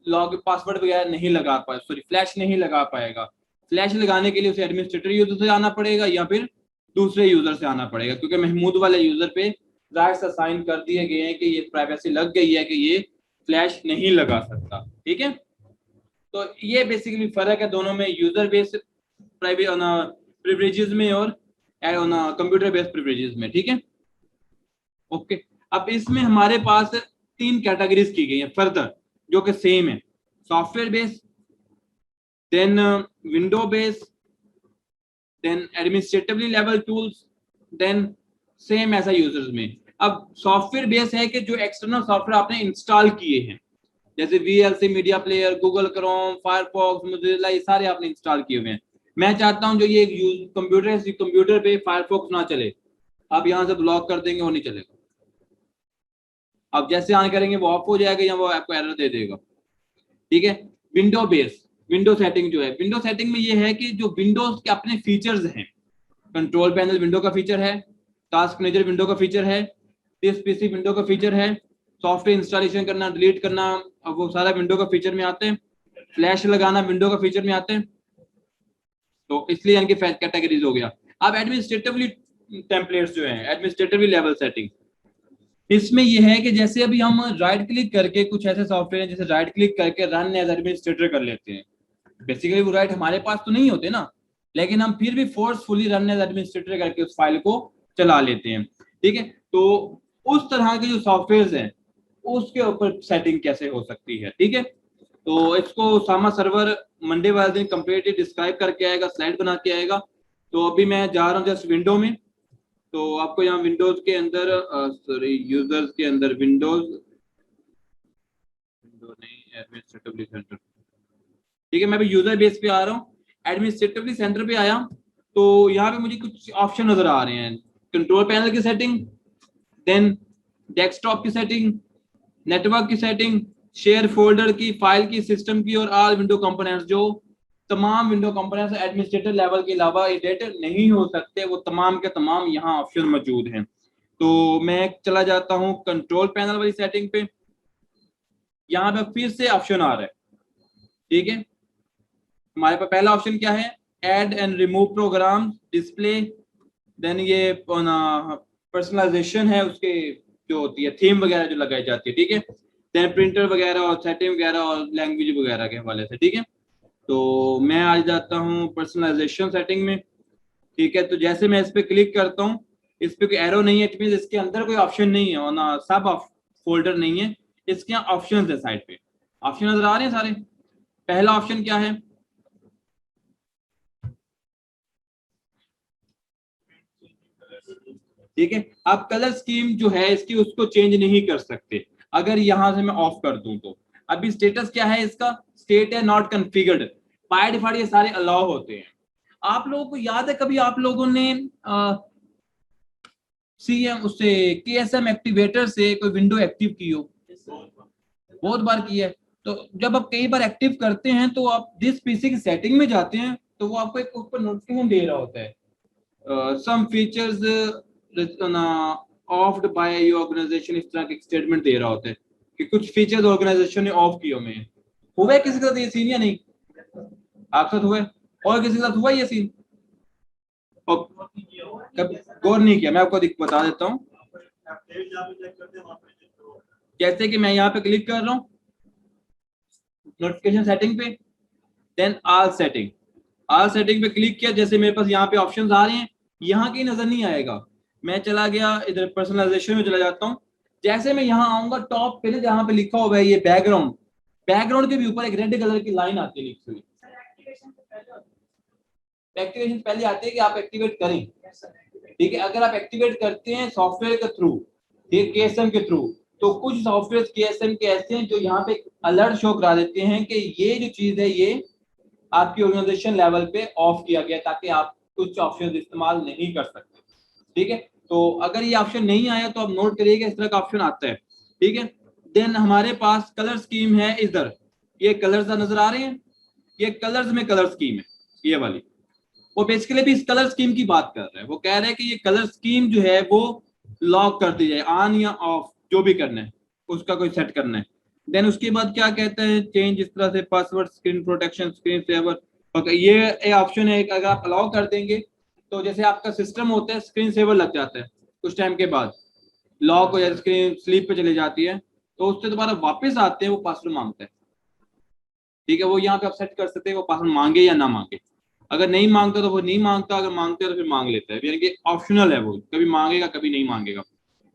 लॉग पासवर्ड वगैरह नहीं लगा पाए, सॉरी फ्लैश नहीं लगा पाएगा। फ्लैश लगाने के लिए उसे एडमिनिस्ट्रेटर यूजर से आना पड़ेगा या फिर दूसरे यूजर से आना पड़ेगा, क्योंकि महमूद वाले यूजर पे राइट्स असाइन कर दिए गए हैं कि ये प्राइवेसी लग गई है कि ये फ्लैश नहीं लगा सकता, ठीक है। तो ये बेसिकली फर्क है दोनों में, यूजर बेस प्राइवेट प्रिविलेजेस में और कंप्यूटर बेस्ड प्रिविलेजेस में, ठीक है। ओके, अब इसमें हमारे पास 3 कैटेगरीज की गई है फर्दर जो कि सेम है, software based, then window based, then administratively level tools, then same ऐसा यूजर्स में। अब सॉफ्टवेयर बेस है कि जो एक्सटर्नल सॉफ्टवेयर आपने इंस्टॉल किए हैं, जैसे VLC media player, Google Chrome, Firefox, Mozilla, ये सारे आपने इंस्टॉल किए हुए हैं। मैं चाहता हूं जो ये कंप्यूटर पे फायरफॉक्स ना चले, आप यहां से ब्लॉक कर देंगे, वो नहीं चलेगा। आप जैसे ऑन करेंगे वो ऑफ हो जाएगा या वो आपको एरर दे देगा, ठीक है। विंडो बेस, विंडो सेटिंग जो है, विंडो सेटिंग में ये है कि जो विंडोज के अपने फीचर्स हैं, कंट्रोल पैनल विंडो का फीचर है, टास्क मैनेजर विंडो का फीचर है, पीसी विंडो का फीचर है, सॉफ्टवेयर इंस्टॉलेशन करना, डिलीट करना, अब वो सारा विंडो का फीचर में आते हैं, फ्लैश लगाना विंडो का फीचर में आते हैं। तो इसलिए इनकी कैटेगरीज हो गया। अब एडमिनिस्ट्रेटिवली टेम्पलेट्स जो हैं, एडमिनिस्ट्रेटिवली लेवल सेटिंग, इसमें यह है कि जैसे अभी हम राइट क्लिक करके कुछ ऐसे सॉफ्टवेयर जैसे राइट क्लिक करके रन एज एडमिनिस्ट्रेटर कर लेते हैं, बेसिकली वो राइट हमारे पास तो नहीं होते ना, लेकिन हम फिर भी फोर्सफुली रन एज एडमिनिस्ट्रेटर करके उस फाइल को चला लेते हैं, ठीक है। तो उस तरह के जो सॉफ्टवेयर हैं उसके ऊपर सेटिंग कैसे हो सकती है, ठीक है। तो इसको सामा सर्वर मंडे वाले दिन कंप्लीटली डिस्क्राइब करके आएगा, स्लाइड बना के आएगा। तो अभी मैं जा रहा हूँ जस्ट विंडो में, तो आपको यहाँ विंडोज के अंदर सॉरी यूजर्स के अंदर विंडो नहीं एडमिनिस्ट्रेटिवली सेंटर, ठीक है। मैं भी यूजर बेस पे आ रहा हूँ, एडमिनिस्ट्रेटिवली सेंटर पे आया, तो यहाँ पे मुझे कुछ ऑप्शन नजर आ रहे हैं, कंट्रोल पैनल की सेटिंग, देन डेस्कटॉप की सेटिंग, नेटवर्क की सेटिंग, शेयर फोल्डर की, फाइल की, सिस्टम की, और ऑल विंडो कंपोनेंट्स। जो तमाम विंडो कंपोनेंट्स एडमिनिस्ट्रेटर लेवल के अलावा एडिट नहीं हो सकते, वो तमाम के तमाम यहाँ ऑप्शन मौजूद हैं। तो मैं चला जाता हूँ कंट्रोल पैनल वाली सेटिंग पे, यहाँ पे फिर से ऑप्शन आ रहा है, ठीक है। हमारे पास पहला ऑप्शन क्या है, add and remove program display, then ये पर्सनलाइजेशन है उसके, जो होती है थीम वगैरह जो लगाई जाती है, ठीक है। देन प्रिंटर वगैरह और सेटिंग वगैरह और लैंग्वेज वगैरह के हवाले से, ठीक है। तो मैं आ जाता हूँ पर्सनलाइजेशन सेटिंग में, ठीक है। तो जैसे मैं इस पर क्लिक करता हूँ, इस पर कोई एरो नहीं है, इट मींस इसके अंदर कोई ऑप्शन नहीं है और ना सब फोल्डर नहीं है, इसके यहाँ ऑप्शन है, साइड पे ऑप्शन नजर आ रहे हैं सारे। पहला ऑप्शन क्या है, ठीक है। अब कलर स्कीम जो है इसकी, उसको चेंज नहीं कर सकते अगर यहां से मैं ऑफ कर दूं तो। अभी स्टेटस क्या है इसका, स्टेट है नॉट कॉन्फ़िगर्ड, बाय डिफॉल्ट ये सारे अलाउ होते हैं। आप लोगों को याद है कभी आप लोगों ने सीएम उससे KSM एक्टिवेटर से कोई विंडो एक्टिव की हो? बहुत बार की है। तो जब आप कई बार एक्टिव करते हैं तो आप जिस पीसी की सेटिंग में जाते हैं तो वो आपको एक ऊपर नोटिफिकेशन दे रहा होता है, some features offered by your organization, इस तरह के स्टेटमेंट दे रहा होता है कि कुछ फीचर्स ऑर्गेनाइजेशन ने ऑफ किए हुए हैं। हुआ है किसी के साथ ये सीन या नहीं? आपके साथ हुआ है और किसी के साथ हुआ ये सीन? और कब गौर नहीं किया? मैं आपको बता देता हूँ। जैसे कि मैं यहाँ पे क्लिक कर रहा हूँ नोटिफिकेशन सेटिंग पे, देन ऑल सेटिंग पे क्लिक किया। जैसे मेरे पास यहाँ पे ऑप्शंस आ रहे हैं, यहाँ की नजर नहीं आएगा। मैं चला गया इधर पर्सनलाइजेशन में चला जाता हूँ। जैसे मैं यहाँ आऊंगा टॉप पे ना जहाँ पे लिखा हुआ है ये बैकग्राउंड के भी ऊपर एक रेड कलर की लाइन आती है लिखी हुई। एक्टिवेशन पहले आती है कि आप एक्टिवेट करें, ठीक है। अगर आप एक्टिवेट करते हैं सॉफ्टवेयर के थ्रू, केएसएम के थ्रू, तो कुछ सॉफ्टवेयर केएसएम के ऐसे हैं जो यहाँ पे अलर्ट शो करा देते हैं कि ये जो चीज है ये आपकी ऑर्गेनाइजेशन लेवल पे ऑफ किया गया ताकि आप कुछ ऑप्शन इस्तेमाल नहीं कर सकते, ठीक है। तो अगर ये ऑप्शन नहीं आया तो आप नोट करिएगा इस तरह का ऑप्शन आता है, ठीक है। देन हमारे पास कलर स्कीम है इधर, ये कलर्स नजर आ रहे हैं, ये कलर्स में कलर स्कीम है ये वाली। वो बेसिकली भी इस कलर स्कीम की बात कर रहे हैं। वो कह रहे हैं कि ये कलर स्कीम जो है वो लॉक कर दी जाए, ऑन या ऑफ जो भी करना है उसका कोई सेट करना है। देन उसके बाद क्या कहते हैं, चेंज इस तरह से password, screen protection, screen saver, ये ऑप्शन है। अगर आप अलाउ कर देंगे तो जैसे आपका सिस्टम होता है स्क्रीन सेवर लग जाता है, कुछ टाइम के बाद लॉक हो जाती है, स्क्रीन स्लीप पे चली जाती है, तो उससे दोबारा वापस आते हैं वो पासवर्ड मांगता है, ठीक है। वो यहाँ पे आप सेट कर सकते हैं वो पासवर्ड मांगे या ना मांगे। अगर नहीं मांगता तो वो नहीं मांगता, अगर मांगता है तो फिर मांग लेता है, यानी कि ऑप्शनल है, वो कभी मांगेगा कभी नहीं मांगेगा।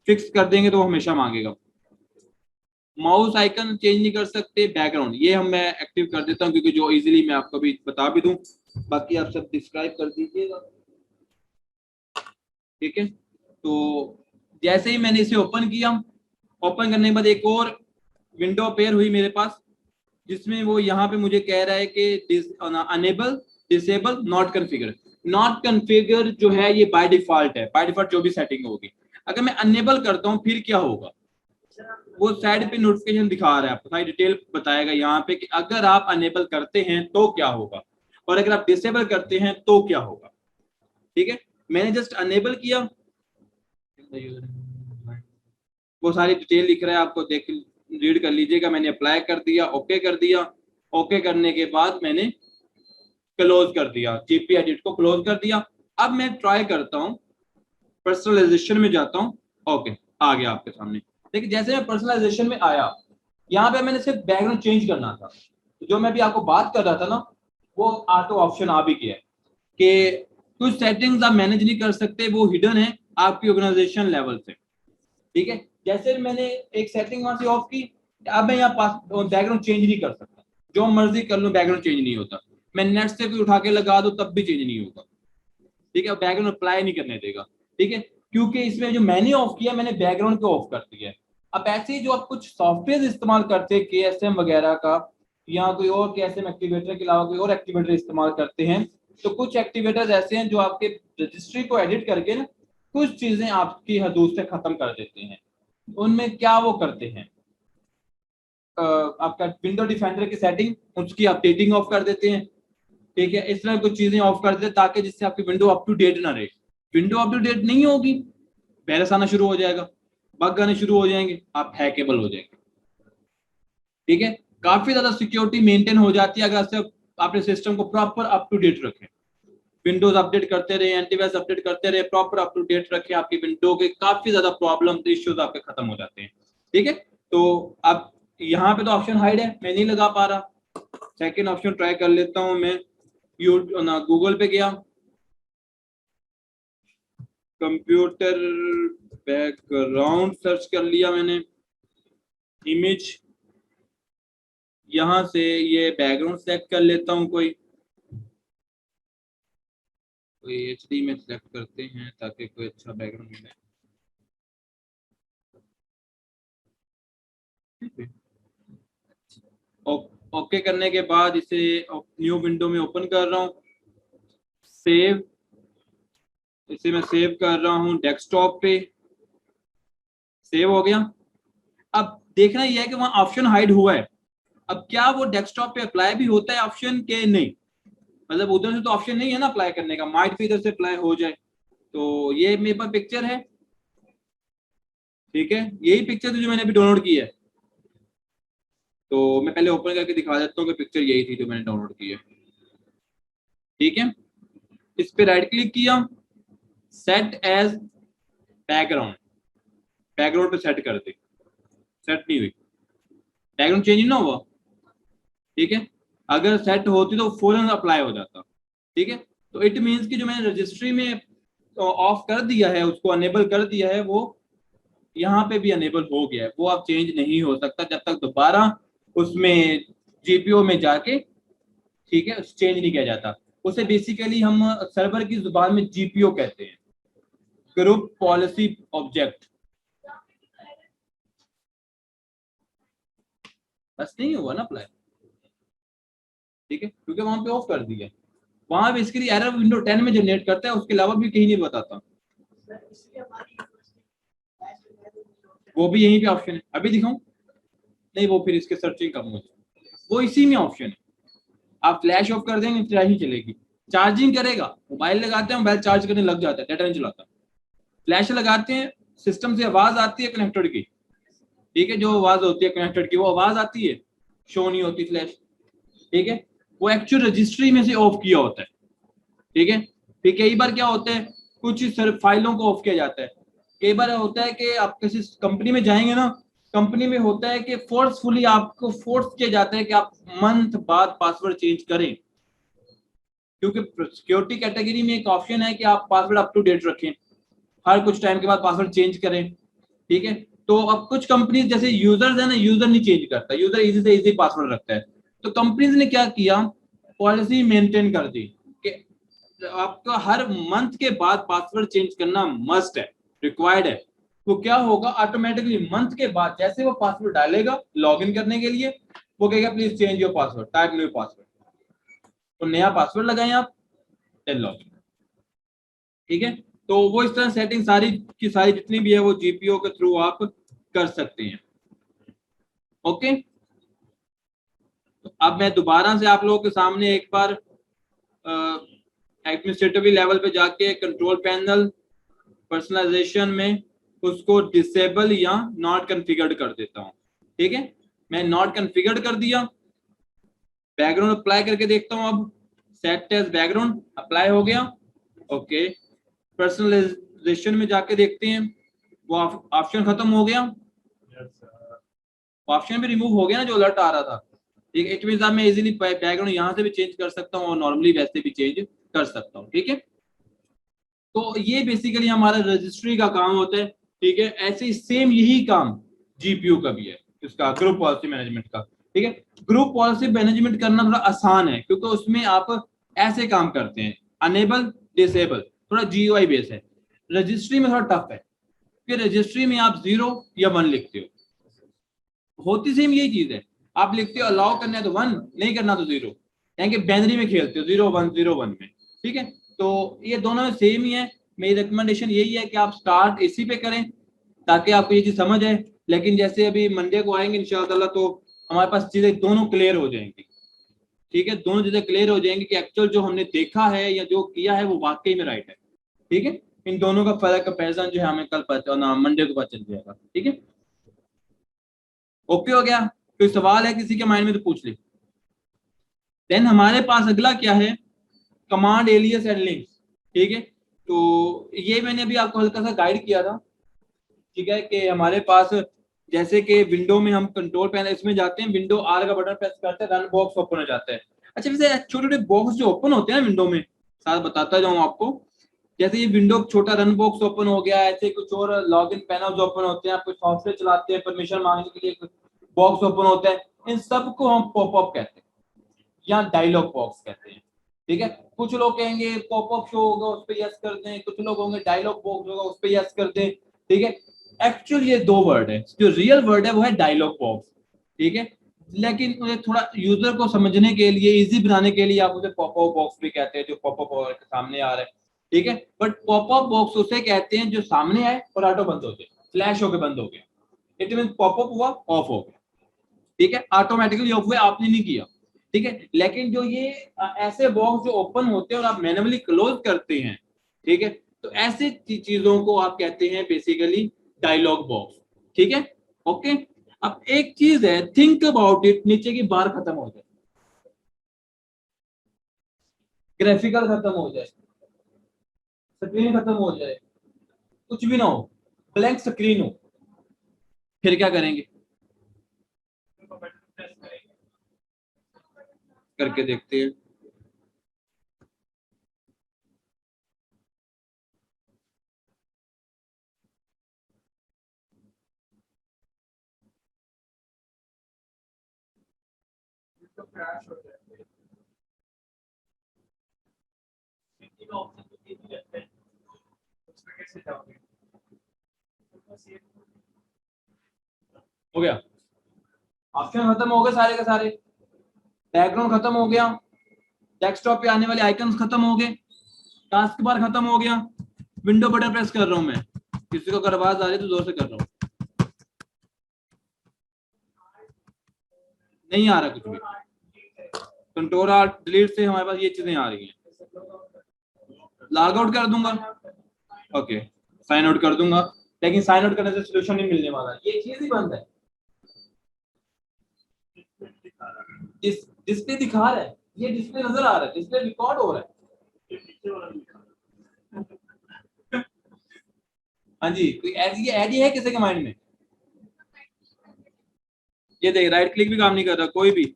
फिक्स कर देंगे तो वो हमेशा मांगेगा। माउस आइकन चेंज नहीं कर सकते, बैकग्राउंड ये मैं एक्टिव कर देता हूँ क्योंकि जो इजीली मैं आपको भी बता भी दूं, बाकी आप सब डिस्क्राइब कर दीजिएगा, ठीक है। तो जैसे ही मैंने इसे ओपन किया, ओपन करने के बाद एक और विंडो अपेयर हुई मेरे पास जिसमें वो यहाँ पे मुझे कह रहा है कि अनेबल, डिसेबल, नॉट कन्फिगर जो है ये बाय डिफॉल्ट है, बाय डिफॉल्ट जो भी सेटिंग होगी। अगर मैं अनेबल करता हूँ फिर क्या होगा, वो साइड पे नोटिफिकेशन दिखा रहा है आपको, सारी डिटेल बताएगा यहाँ पे कि अगर आप अनेबल करते हैं तो क्या होगा और अगर आप डिसेबल करते हैं तो क्या होगा, ठीक है। मैंने जस्ट अनेबल किया, वो सारी डिटेल लिख रहा है, आपको देख रीड कर लीजिएगा। मैंने अप्लाई कर दिया, ओके कर दिया। ओके करने के बाद मैंने क्लोज कर दिया, जीपी एडिट को क्लोज कर दिया। अब मैं ट्राई करता हूँ, पर्सनलाइजेशन में जाता हूँ, ओके आ गया आपके सामने। लेकिन जैसे मैं पर्सनलाइजेशन में आया, यहाँ पे मैंने सिर्फ बैकग्राउंड चेंज करना था, जो मैं भी आपको बात कर रहा था ना वो ऑटो ऑप्शन आ भी गया कि कुछ सेटिंग्स आप मैनेज नहीं कर सकते, वो हिडन है आपकी ऑर्गेनाइजेशन लेवल से, ठीक है। जैसे मैंने एक सेटिंग वहां से ऑफ की, अब मैं यहाँ पास बैकग्राउंड चेंज नहीं कर सकता, जो मर्जी कर लूं बैकग्राउंड चेंज नहीं होता। मैं नेट से भी उठा के लगा दूं तब भी चेंज नहीं होगा, ठीक है। बैकग्राउंड अप्लाई नहीं करने देगा, ठीक है, क्योंकि इसमें जो मैंने ऑफ किया मैंने बैकग्राउंड को ऑफ कर दिया है। अब ऐसे ही जो आप कुछ सॉफ्टवेयर इस्तेमाल करते हैं केएसएम वगैरह का या कोई और केएसएम एक्टिवेटर के अलावा कोई और एक्टिवेटर इस्तेमाल करते हैं, तो कुछ एक्टिवेटर्स ऐसे हैं जो आपके रजिस्ट्री को एडिट करके ना कुछ चीजें आपकी हदूद से खत्म कर देते हैं। उनमें क्या वो करते हैं, आपका विंडो डिफेंडर की सेटिंग उसकी अपडेटिंग ऑफ कर देते हैं, ठीक है। इस तरह कुछ चीजें ऑफ कर देते ताकि जिससे आपकी विंडो अप टू डेट ना रहे। विंडो अप टू डेट नहीं होगी, वायरस आना शुरू हो जाएगा, बग आने शुरू हो जाएंगे, आप हैकेबल हो जाएंगे, ठीक है। काफी ज्यादा सिक्योरिटी मेंटेन हो जाती है अगर आपने सिस्टम को प्रॉपर अप टू डेट रखें, विंडोज अपडेट करते रहे, एंटीवायरस अपडेट करते रहे, प्रॉपर अप टू डेट रखें, आपकी विंडो के काफी ज्यादा प्रॉब्लम इश्यूज आपके खत्म हो जाते हैं, ठीक है। तो अब यहाँ पे तो ऑप्शन हाइड है, मैं नहीं लगा पा रहा। सेकेंड ऑप्शन ट्राई कर लेता हूँ मैं, गूगल पे गया, कंप्यूटर बैकग्राउंड सर्च कर लिया मैंने, इमेज, यहां से ये बैकग्राउंड सेलेक्ट कर लेता हूँ, कोई एचडी में सेलेक्ट करते हैं ताकि कोई अच्छा बैकग्राउंड मिले। ओके करने के बाद इसे न्यू विंडो में ओपन कर रहा हूँ, सेव, इसे मैं सेव कर रहा हूँ डेस्कटॉप पे, सेव हो गया। अब देखना यह है कि वहां ऑप्शन हाइड हुआ है, अब क्या वो डेस्कटॉप पे अप्लाई भी होता है ऑप्शन के नहीं, मतलब उधर से तो ऑप्शन नहीं है ना अप्लाई करने का, माइट भी इधर से अप्लाई हो जाए। तो ये मेरे पास पिक्चर है, ठीक है, यही पिक्चर थी जो मैंने अभी डाउनलोड की है। तो मैं पहले ओपन करके दिखा देता हूँ कि पिक्चर यही थी जो मैंने डाउनलोड की है। ठीक है, इस पे राइट क्लिक किया, सेट एज बैकग्राउंड, बैकग्राउंड पे सेट कर दे, सेट नहीं हुई, बैकग्राउंड चेंज नहीं ना हुआ, ठीक है, अगर सेट होती तो फौरन अप्लाई हो जाता। ठीक है, तो इट मींस कि जो मैंने रजिस्ट्री में ऑफ कर दिया है, उसको अनेबल कर दिया है, वो यहाँ पे भी अनेबल हो गया है, वो अब चेंज नहीं हो सकता जब तक दोबारा उसमें जीपीओ में जाके, ठीक है, चेंज नहीं किया जाता। उसे बेसिकली हम सर्वर की जुबान में जीपीओ कहते हैं, ग्रुप पॉलिसी ऑब्जेक्ट। बस नहीं हुआ ना अप्लाई, ठीक है, क्योंकि वहां पे ऑफ कर दिया है, वहां बेसिकली एरर विंडो 10 में जनरेट करता है, उसके अलावा भी कहीं नहीं बताता। वो भी यहीं पे ऑप्शन है, अभी दिखाऊं? नहीं, वो फिर इसके सर्चिंग का मुझे, वो इसी में ऑप्शन है। आप फ्लैश ऑफ कर देंगे फ्लैश ही चलेगी, चार्जिंग करेगा, मोबाइल लगाते हैं, मोबाइल चार्ज करने लग जाता है, डाटा नहीं चलाता। फ्लैश लगाते हैं, सिस्टम से आवाज आती है कनेक्टेड की, ठीक है, जो आवाज होती है कनेक्टेड की वो आवाज आती है, शो नहीं होती फ्लैश, ठीक है, वो एक्चुअल रजिस्ट्री में से ऑफ किया होता है। ठीक है, फिर कई बार क्या होता है, कुछ फाइलों को ऑफ किया जाता है। कई बार होता है कि आप किसी कंपनी में जाएंगे ना, कंपनी में होता है कि फोर्सफुली आपको फोर्स किया जाता है कि आप मंथ बाद पासवर्ड चेंज करें, क्योंकि सिक्योरिटी कैटेगरी में एक ऑप्शन है कि आप पासवर्ड अप टू डेट रखें, हर कुछ टाइम के बाद पासवर्ड चेंज करें। ठीक है, तो अब कुछ कंपनी जैसे यूजर्स है ना, यूजर नहीं चेंज करता, यूजर इजी से इजी पासवर्ड रखता है। तो कंपनीज ने क्या किया, पॉलिसी मेंटेन कर दी कि आपका हर मंथ के बाद पासवर्ड चेंज करना मस्ट है, रिक्वायर्ड है। तो क्या होगा, ऑटोमेटिकली मंथ के बाद जैसे वो पासवर्ड डालेगा लॉगिन करने के लिए, वो कहेगा please change your password, type new password, तो नया पासवर्ड लगाएं आप, देन लॉगिन। ठीक है, तो वो इस तरह सेटिंग सारी की सारी जितनी भी है वो जीपीओ के थ्रू आप कर सकते हैं। ओके, तो अब मैं दोबारा से आप लोगों के सामने एक बार एडमिनिस्ट्रेटिव लेवल पे जाके कंट्रोल पैनल पर्सनलाइजेशन में उसको डिसेबल या नॉट कॉन्फ़िगर्ड कर देता हूं। ठीक है, मैं नॉट कॉन्फ़िगर्ड कर दिया, बैकग्राउंड अप्लाई करके देखता हूं, अब सेट एज बैकग्राउंड अप्लाई हो गया। ओके, पर्सनलाइजेशन में जाके देखते हैं, वो ऑप्शन खत्म हो गया, ऑप्शन भी रिमूव हो गया ना जो अलर्ट आ रहा था। ठीक है, इट मींस अब मैं इजीली बैकग्राउंड यहाँ से भी चेंज कर सकता हूँ और नॉर्मली वैसे भी चेंज कर सकता हूँ। ठीक है, तो ये बेसिकली हमारा रजिस्ट्री का काम होता है। ठीक है, ऐसे ही सेम यही काम जीपीयू का भी है, इसका ग्रुप पॉलिसी मैनेजमेंट का। ठीक है, ग्रुप पॉलिसी मैनेजमेंट करना थोड़ा आसान है क्योंकि उसमें आप ऐसे काम करते हैं, अनेबल डिसेबल, थोड़ा जीयूआई बेस है। रजिस्ट्री में थोड़ा टफ है कि रजिस्ट्री में आप 0 या 1 लिखते हो, होती सेम यही चीज है, आप लिखते हो अलाउ करना है तो 1, नहीं करना तो 0, यानी कि बाइनरी में खेलते हो 0 1 0 1 में। ठीक है, तो ये दोनों में सेम ही है। मेरी रिकमेंडेशन यही है कि आप स्टार्ट इसी पे करें ताकि आपको ये चीज समझ आए, लेकिन जैसे अभी मंडे को आएंगे इंशाअल्लाह तो हमारे पास चीजें दोनों क्लियर हो जाएंगी। ठीक है, दोनों चीजें क्लियर हो जाएंगी कि एक्चुअल जो हमने देखा है या जो किया है वो वाकई में राइट है। ठीक है, इन दोनों का फर्क कंपेरिजन जो है हमें कल पता, मंडे को पता चल जाएगा। ठीक है, ओके हो गया? कोई सवाल है किसी के माइंड में तो पूछ ले। देन हमारे पास अगला क्या है, कमांड एलियस एंड लिंक्स। ठीक है, तो ये मैंने अभी आपको हल्का सा गाइड किया था। ठीक है, कि हमारे पास जैसे कि विंडो में हम कंट्रोल पैनल इसमें जाते हैं, विंडो आर का बटन प्रेस करते हैं, रन बॉक्स ओपन हो जाता है। अच्छा, वैसे छोटे छोटे बॉक्स जो ओपन होते हैं विंडो में, साथ बताता जाऊँ आपको, जैसे ये विंडो छोटा रन बॉक्स ओपन हो गया, ऐसे कुछ और लॉगिन पैनल ओपन होते हैं, आप कुछ सॉफ्टवेयर चलाते हैं परमिशन मांगने के लिए बॉक्स ओपन होता है, इन सबको हम पॉपअप कहते हैं या डायलॉग बॉक्स कहते हैं। ठीक है, कुछ लोग कहेंगे पॉपअप शो होगा उस पर यस कर दें, कुछ लोग होंगे डायलॉग बॉक्स होगा उस पर यस कर दें। ठीक है, एक्चुअल ये दो वर्ड है, जो रियल वर्ड है वो है डायलॉग बॉक्स। ठीक है, लेकिन उन्हें थोड़ा यूजर को समझने के लिए, इजी बनाने के लिए आप उसे पॉपअप बॉक्स भी कहते हैं, जो पॉपअप सामने आ रहा है। ठीक है, बट पॉपअप बॉक्स उसे कहते हैं जो सामने आए और ऑटो बंद हो जाए, फ्लैश होकर बंद हो गया, इट मीन पॉपअप हुआ ऑफ हो गया। ठीक है, ऑटोमेटिकली ऑफ हुए, आपने नहीं किया, ठीक है। लेकिन जो ये ऐसे बॉक्स जो ओपन होते हैं और आप मैन्युअली क्लोज करते हैं, ठीक है, तो ऐसे चीजों को आप कहते हैं बेसिकली डायलॉग बॉक्स, ठीक है, ओके। अब एक चीज है, थिंक अबाउट इट, नीचे की बार खत्म हो जाए, ग्राफिकल खत्म हो जाए, स्क्रीन खत्म हो जाए, कुछ भी ना हो, ब्लैंक स्क्रीन हो, फिर क्या करेंगे? करके देखते हैं। तो क्रैश हो जाते हैं, तीन ऑप्शन तो तीन ही रहते हैं, उसमें कैसे जाओगे? बस ये हो गया, ऑप्शन खत्म हो गए सारे के सारे, बैकग्राउंड खत्म हो गया, डेस्कटॉप पे आने वाले आइकन्स खत्म हो गए, टास्क बार खत्म हो गया, विंडो बटन प्रेस कर रहा हूं मैं, किसी को अगर आवाज आ रही है तो जोर से कर रहा हूं, नहीं आ रहा कुछ भी, कंट्रोल आल्ट डिलीट से हमारे पास ये चीजें आ रही हैं, लॉग आउट कर दूंगा, ओके, साइन आउट कर दूंगा, लेकिन साइन आउट करने से सोल्यूशन नहीं मिलने वाला, ये चीज ही बंद है, डिस्प्ले दिखा रहा है, ये डिस्प्ले नजर आ रहा है, डिस्प्ले रिकॉर्ड हो रहा है, हाँ जी, कोई ऐसी ऐड है किसी के माइंड में? ये देख, राइट क्लिक भी काम नहीं कर रहा, कोई भी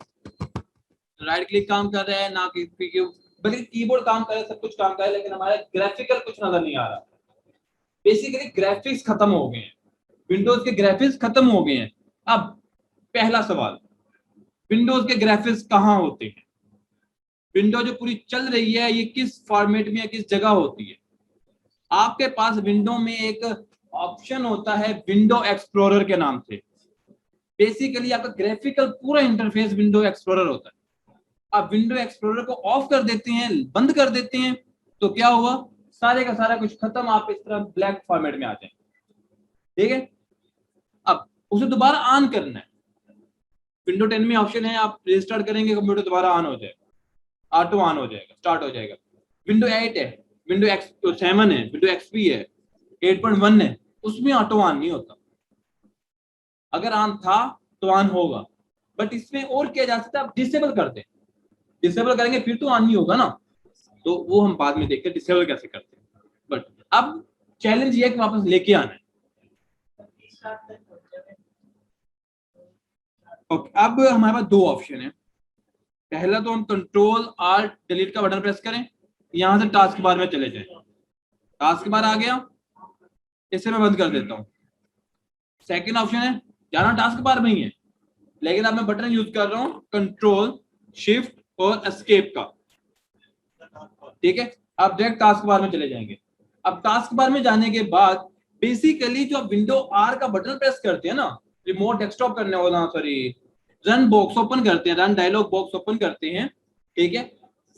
राइट क्लिक काम कर रहा है ना, बल्कि कीबोर्ड काम कर रहा है, सब कुछ काम कर रहा है, लेकिन हमारा ग्राफिकल कुछ नजर नहीं आ रहा, बेसिकली ग्राफिक्स खत्म हो गए हैं, विंडोज के ग्राफिक्स खत्म हो गए हैं। अब पहला सवाल, विंडोज के ग्राफिक्स कहाँ होते हैं? विंडो जो पूरी चल रही है ये किस फॉर्मेट में या किस जगह होती है? आपके पास विंडो में एक ऑप्शन होता है विंडो एक्सप्लोरर के नाम से, बेसिकली आपका ग्राफिकल पूरा इंटरफेस विंडो एक्सप्लोरर होता है। आप विंडो एक्सप्लोरर को ऑफ कर देते हैं, बंद कर देते हैं, तो क्या हुआ, सारे का सारा कुछ खत्म, आप इस तरह ब्लैक फॉर्मेट में आ जाए, ठीक है। अब उसे दोबारा ऑन करना है, विंडो 10 में ऑप्शन है, आप रिस्टार्ट करेंगे कंप्यूटर दोबारा ऑन हो जाएगा, ऑटो ऑन हो जाएगा, स्टार्ट हो जाएगा। विंडो 8 है, विंडो एक्स 7 है, विंडो एक्सपी है, 8.1 है, उसमें ऑटो ऑन नहीं होता, अगर ऑन था तो ऑन होगा, बट इसमें और किया जा सकता है, आप डिसेबल कर दें, डिसेबल करेंगे फिर तो ऑन नहीं होगा ना, तो वो हम बाद में देखते हैं डिसेबल कैसे करते हैं, बट अब चैलेंज ये है कि वापस लेके आना है। ओके, अब हमारे पास दो ऑप्शन है, पहला तो हम कंट्रोल आल्ट डिलीट का बटन प्रेस करें, यहां से टास्क बार में चले जाएं, टास्क बार आ गया, इसे मैं बंद कर देता हूं। सेकंड ऑप्शन है, जाना टास्क बार में ही है, लेकिन अब मैं बटन यूज कर रहा हूं कंट्रोल शिफ्ट और एस्केप का, ठीक है, आप डायरेक्ट टास्क बार में चले जाएंगे। अब टास्क बार में जाने के बाद बेसिकली जो विंडो आर का बटन प्रेस करते हैं ना, रिमोट डेस्कटॉप करने वाला, सॉरी, रन बॉक्स ओपन करते हैं, रन डायलॉग बॉक्स ओपन करते हैं, ठीक है,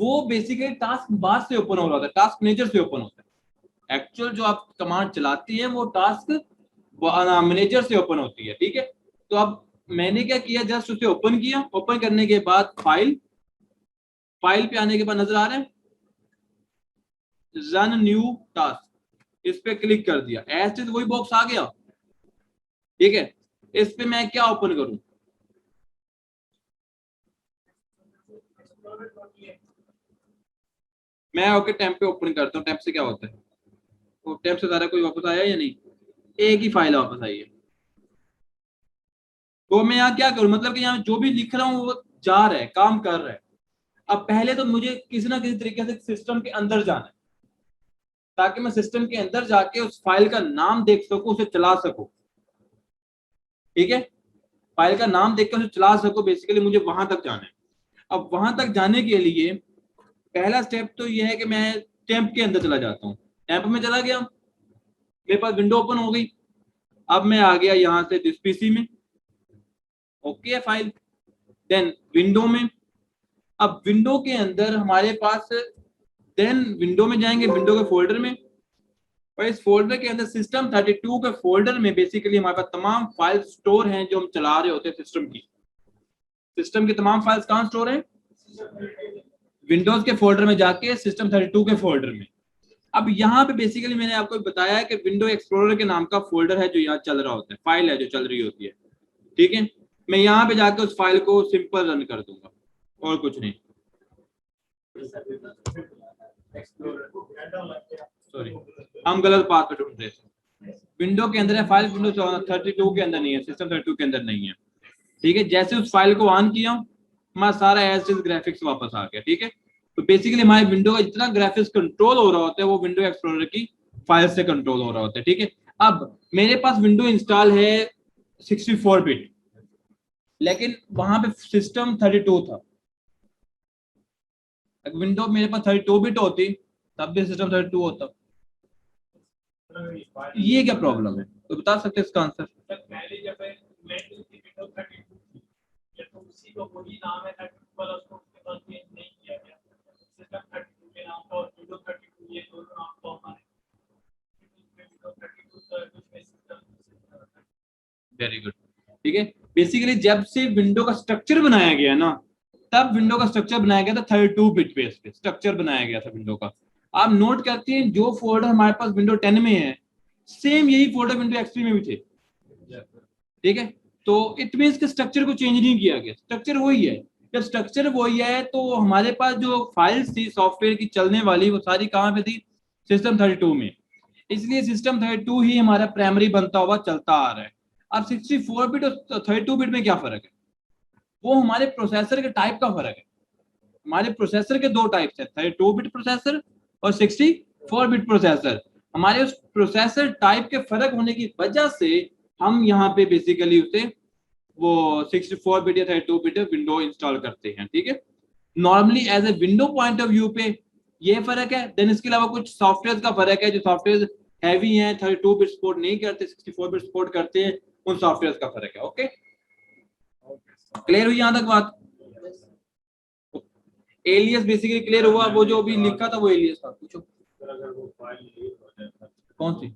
वो बेसिकली टास्क बार से ओपन हो रहा होता है, टास्क मैनेजर से ओपन होता है, एक्चुअल जो आप कमांड चलाती है वो टास्क मैनेजर से ओपन होती है, ठीक है। तो अब मैंने क्या किया, जस्ट उसे ओपन किया, ओपन करने के बाद फाइल, फाइल पे आने के बाद नजर आ रहा है रन न्यू टास्क, इस पे क्लिक कर दिया, ऐसे तो वही बॉक्स आ गया, ठीक है। इस पे मैं क्या ओपन करूं, मैं ओके टैंप पे ओपन करता हूं, टैंप से क्या होता है, वो टैंप से सारा कोई वापस आया या नहीं, एक ही फाइल वापस आई है, तो मैं यहाँ क्या करूं, मतलब कि यहाँ जो भी लिख रहा हूँ वो जा रहा है, काम कर रहा है। अब पहले तो मुझे किसी ना किसी तरीके से सिस्टम के अंदर जाना है, ताकि मैं सिस्टम के अंदर जाके उस फाइल का नाम देख सकूं, उसे चला सकूं, ठीक है, फाइल का नाम देख कर उसे चला सकूं, बेसिकली मुझे वहां तक जाना है। अब वहां तक जाने के लिए पहला स्टेप तो यह है कि मैं टैंप के अंदर चला जाता हूँ, टैंप में चला गया, मेरे पास विंडो ओपन हो गई, अब मैं आ गया यहाँ से दिस पीसी में, ओके फाइल, देन विंडो में, अब विंडो के अंदर हमारे पास, देन विंडो में जाएंगे, विंडो के फोल्डर में, और इस फोल्डर के अंदर सिस्टम 32 के फोल्डर में बेसिकली हमारे पास तमाम फाइल स्टोर हैं जो हम चला रहे होते हैं सिस्टम की, सिस्टम के तमाम फाइल्स कहाँ स्टोर हैं? विंडोज के फोल्डर में जाके सिस्टम 32 के फोल्डर में। अब यहाँ पे बेसिकली मैंने आपको बताया है कि विंडो एक्सप्लोरर के नाम का फोल्डर है जो यहाँ चल रहा होता है, फाइल है जो चल रही होती है, ठीक है। मैं यहाँ पे जाके उस फाइल को सिंपल रन कर दूंगा और कुछ नहीं। सॉरी, हम गलत बात पे ढूंढ रहे थे। विंडो के अंदर है फाइल, विंडो 32 के अंदर नहीं है, सिस्टम 32 के अंदर नहीं है, ठीक है। जैसे उस फाइल को ऑन किया हमारा सारा एज इज ग्राफिक्स वापस आ गया, ठीक है। तो बेसिकली हमारे विंडो का जितना ग्राफिक्स कंट्रोल हो रहा होता है वो विंडो एक्सप्लोरर की फाइल से कंट्रोल हो रहा होता है, ठीक है। अब मेरे पास विंडो इंस्टॉल है 64 बिट, लेकिन वहां पे सिस्टम 32 था। विंडो मेरे पास 32 बिट होती तब भी सिस्टम 32 होता। ये क्या प्रॉब्लम है, तो बता सकते हैं इसका आंसर? पहले जब मैं विंडो 32 ये तो उसी को वही नाम है 32 वाला, उसको उसके बाद चेंज नहीं किया गया। सिस्टम 32 के नाम का और विंडो 32 ये दोनों नाम तो हमारे विंडो 32 में सिस्टम। वेरी गुड, ठीक है। बेसिकली जब से विंडो का स्ट्रक्चर बनाया गया ना, तब विंडो का स्ट्रक्चर बनाया गया था 32 बिट बेस पे स्ट्रक्चर बनाया गया था विंडो का। आप नोट करते हैं जो फोल्डर हमारे पास विंडो 10 में है सेम यही फोल्डर विंडो एक्सपी में भी थे, ठीक है। तो इट मींस के स्ट्रक्चर को चेंज नहीं किया गया, स्ट्रक्चर वही है। जब स्ट्रक्चर वही है तो हमारे पास जो फाइल्स थी सॉफ्टवेयर की चलने वाली वो सारी कहाँ पे थी? सिस्टम 32 में। इसलिए सिस्टम 32 ही हमारा प्राइमरी बनता हुआ चलता आ रहा है। अब 64 बिट और 32 बिट में क्या फर्क है? वो हमारे प्रोसेसर के टाइप का फर्क है। हमारे प्रोसेसर के दो टाइप्स है, 32 बिट प्रोसेसर और 64 बिट प्रोसेसर। हमारे उस प्रोसेसर टाइप के फर्क होने की वजह से हम यहाँ पे बेसिकली उसे वो 64 बिट या 32 बिट विंडो इंस्टॉल करते हैं, ठीक है। Normally as a window point of view पे ये फर्क है। देन इसके अलावा कुछ सॉफ्टवेयर का फर्क है, जो सॉफ्टवेयर हैवी हैं 32 बिट सपोर्ट नहीं करते 64 बिट सपोर्ट करते हैं, उन सॉफ्टवेयर का फर्क है। ओके, क्लियर हुई यहां तक बात? एलियस बेसिकली क्लियर हुआ? वो जो अभी लिखा था वो एलियस था, पूछो। अगर वो फाइल कौन सी?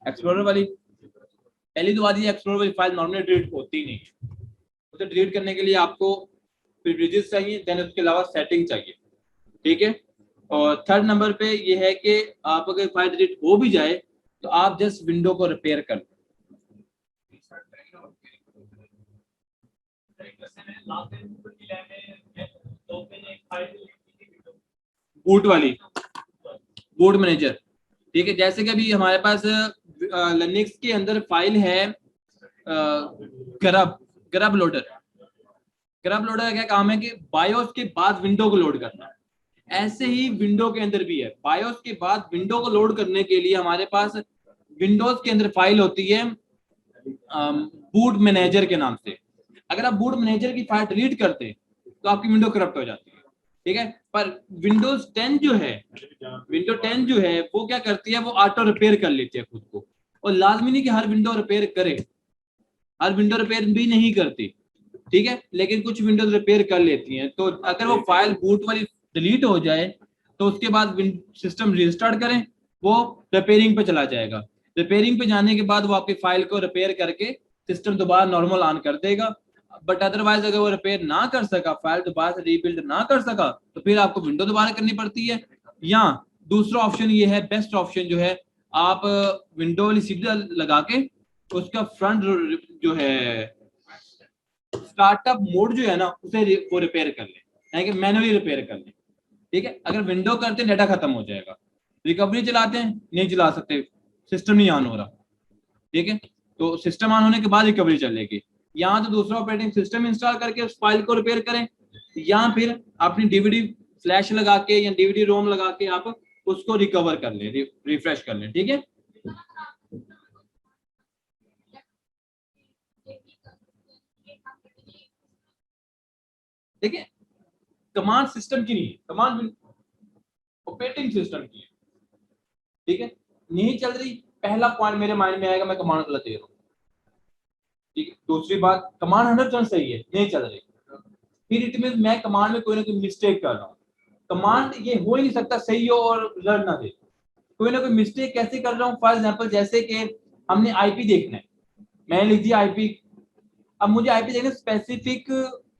एक्सप्लोरर वाली? पहली तो बात ये एक्सप्लोरर वाली फाइल नॉर्मली डिलीट होती नहीं है। उसे डिलीट करने के लिए आपको प्रिविलेजेस चाहिए, देन उसके अलावा सेटिंग चाहिए, ठीक है। और थर्ड नंबर पे ये है कि आप अगर फाइल डिलीट हो भी जाए तो आप जस्ट विंडो को रिपेयर कर लो। बूट वाली, बूट मैनेजर, ठीक है। जैसे कि अभी हमारे पास लिनक्स के अंदर फाइल है ग्रब लोडर। ग्रब लोडर का क्या काम है कि बायोस के बाद विंडो को लोड करना। ऐसे ही विंडो के अंदर भी है, बायोस के बाद विंडो को लोड करने के लिए हमारे पास विंडोज के अंदर फाइल होती है बूट मैनेजर के नाम से। अगर आप बूट मैनेजर की फाइल डिलीट करते हैं तो आपकी विंडो करप्ट हो जाती है, ठीक है। पर विंडोज 10 जो है, विंडो 10 जो है वो क्या करती है, वो ऑटो रिपेयर कर लेती है खुद को। और लाजमी नहीं कि हर विंडो रिपेयर करे, हर विंडो रिपेयर भी नहीं करती, ठीक है। लेकिन कुछ विंडोज रिपेयर कर लेती हैं। तो अगर वो फाइल बूट वाली डिलीट हो जाए तो उसके बाद सिस्टम रिस्टार्ट करें, वो रिपेयरिंग पे चला जाएगा। रिपेयरिंग पे जाने के बाद वो आपकी फाइल को रिपेयर करके सिस्टम दोबारा नॉर्मल ऑन कर देगा। बट अदरवाइज अगर वो रिपेयर ना कर सका, फाइल दोबारा से रीबिल्ड ना कर सका, तो फिर आपको विंडो दोबारा करनी पड़ती है। या दूसरा ऑप्शन ये है, बेस्ट ऑप्शन जो है, आप विंडो वाली सीढ़ी लगा के उसका फ्रंट जो है स्टार्टअप मोड जो है ना उसे वो रिपेयर कर ले, यानी कि मैनुअली रिपेयर कर ले, ठीक है। अगर विंडो करते हैं डाटा खत्म हो जाएगा। रिकवरी चलाते हैं नहीं चला सकते, सिस्टम नहीं ऑन हो रहा, ठीक है। तो सिस्टम ऑन होने के बाद रिकवरी चलेगी। या तो दूसरा ऑपरेटिंग सिस्टम इंस्टॉल करके उस फाइल को रिपेयर करें, या फिर अपनी डीवीडी फ्लैश लगा के या डीवीडी रोम लगा के आप उसको रिकवर कर लें, रिफ्रेश कर लें, ठीक है। देखिए कमांड सिस्टम की नहीं है, कमांड ऑपरेटिंग सिस्टम की है, ठीक है। नहीं चल रही, पहला पॉइंट मेरे माइंड में आएगा मैं कमांड गलत दे रहा हूँ, ठीक है। दूसरी बात, कमांड 100% सही है, नहीं चल रही, फिर इट मींस मैं कमांड में कोई ना कोई मिस्टेक कर रहा हूँ। कमांड ये हो ही नहीं सकता सही हो और रिजल्ट ना दे, कोई ना कोई मिस्टेक कैसे कर रहा हूँ। फॉर एग्जांपल जैसे कि हमने आईपी देखना है, मैंने लिख दिया आईपी, अब मुझे आईपी चाहिए स्पेसिफिक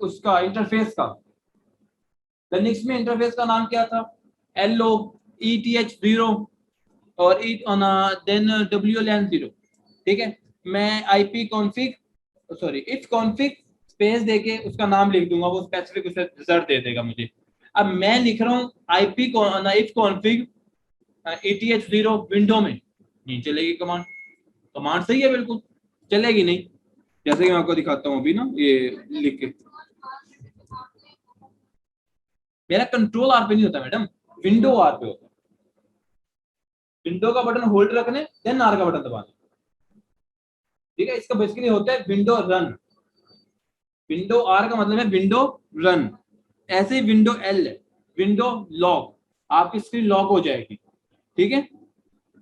उसका इंटरफेस का। लिनक्स में इंटरफेस का नाम क्या था? LOETH0 और देन WLAN 0। ठीक है, मैं IP config sorry if config space देके उसका नाम लिख दूंगा, वो स्पेसिफिक उसे रिजल्ट दे देगा मुझे। अब मैं लिख रहा हूँ IP if config ETH0 window में, नहीं चलेगी कमांड। कमांड सही है बिल्कुल, चलेगी नहीं। जैसे कि मैं आपको दिखाता हूँ अभी ना, ये लिख के, मेरा कंट्रोल आर पे नहीं होता मैडम, विंडो आर पे होता है। विंडो का बटन होल्ड रखने, देन आर का बटन दबाना। ठीक है, इसका बेसिकली होता है विंडो रन। विंडो आर का मतलब है विंडो रन। ऐसे ही विंडो एल है, विंडो लॉक, आपकी स्क्रीन लॉक हो जाएगी। ठीक है,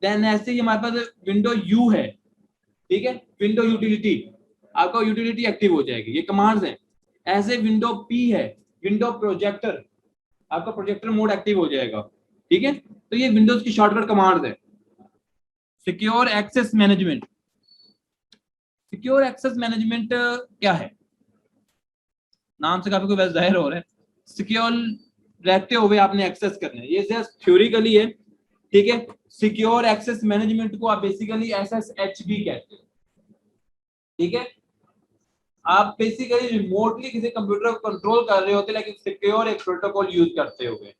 देन ऐसे ही हमारे पास विंडो यू है। ठीक है, विंडो यूटिलिटी, आपका यूटिलिटी एक्टिव हो जाएगी। ये कमांड्स हैं। ऐसे विंडो पी है, विंडो प्रोजेक्टर, आपका प्रोजेक्टर मोड एक्टिव हो जाएगा। ठीक है, तो ये विंडोज की शॉर्टकट कमांड्स है। Secure access management, secure access management क्या है? नाम से काफी कोई वैसे जाहिर हो रहा है, सिक्योर रहते हुए आपने एक्सेस करना है, ये जस्ट थ्योरिकली है। ठीक है, सिक्योर एक्सेस मैनेजमेंट को आप बेसिकली SSH भी कहते हैं। ठीक है, आप बेसिकली रिमोटली किसी कंप्यूटर को कंट्रोल कर रहे होते हैं, लेकिन सिक्योर एक प्रोटोकॉल यूज करते हुए।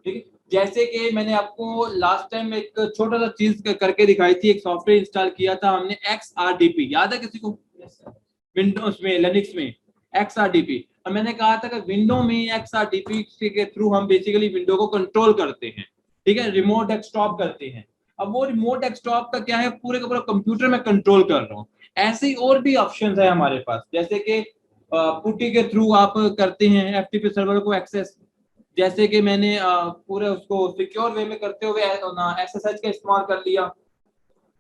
ठीक है, जैसे कि मैंने आपको लास्ट टाइम एक छोटा सा चीज करके दिखाई थी, एक सॉफ्टवेयर इंस्टॉल किया था हमने XRDP, याद है किसी को? विंडोज में, लिनक्स में XRDP। और मैंने कहा था कि विंडो में XRDP के थ्रू हम बेसिकली विंडो को कंट्रोल करते हैं। ठीक है, रिमोट डेस्कटॉप करते हैं। अब वो रिमोट डेस्कटॉप का क्या है, पूरे का पूरा कंप्यूटर में कंट्रोल कर रहा हूँ। ऐसे ही और भी ऑप्शंस है हमारे पास, जैसे कि पुटी के थ्रू आप करते हैं FTP सर्वर को एक्सेस। जैसे कि मैंने पूरे उसको सिक्योर वे में करते हुए SSH का इस्तेमाल कर लिया।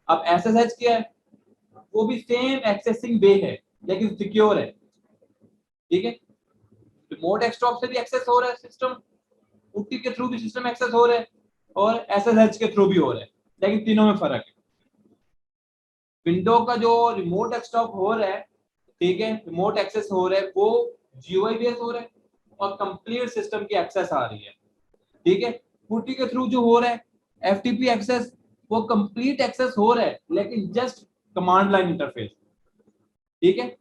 अब SSH क्या है? वो भी सेम एक्सेसिंग वे है, लेकिन सिक्योर है। ठीक है, रिमोट डेस्कटॉप से भी एक्सेस हो रहा है सिस्टम, पुटी के थ्रू भी सिस्टम एक्सेस हो रहा है, और SSH के थ्रू भी हो रहा है, लेकिन तीनों में फर्क है। विंडो का जो रिमोट डेस्कटॉप हो रहा है, ठीक है, रिमोट एक्सेस हो रहा है, वो GUI बेस हो रहा है और कंप्लीट सिस्टम की एक्सेस आ रही है। ठीक है, पुटी के थ्रू जो हो रहा है FTP एक्सेस, वो कंप्लीट एक्सेस हो रहा है, लेकिन जस्ट कमांड लाइन इंटरफेस। ठीक है,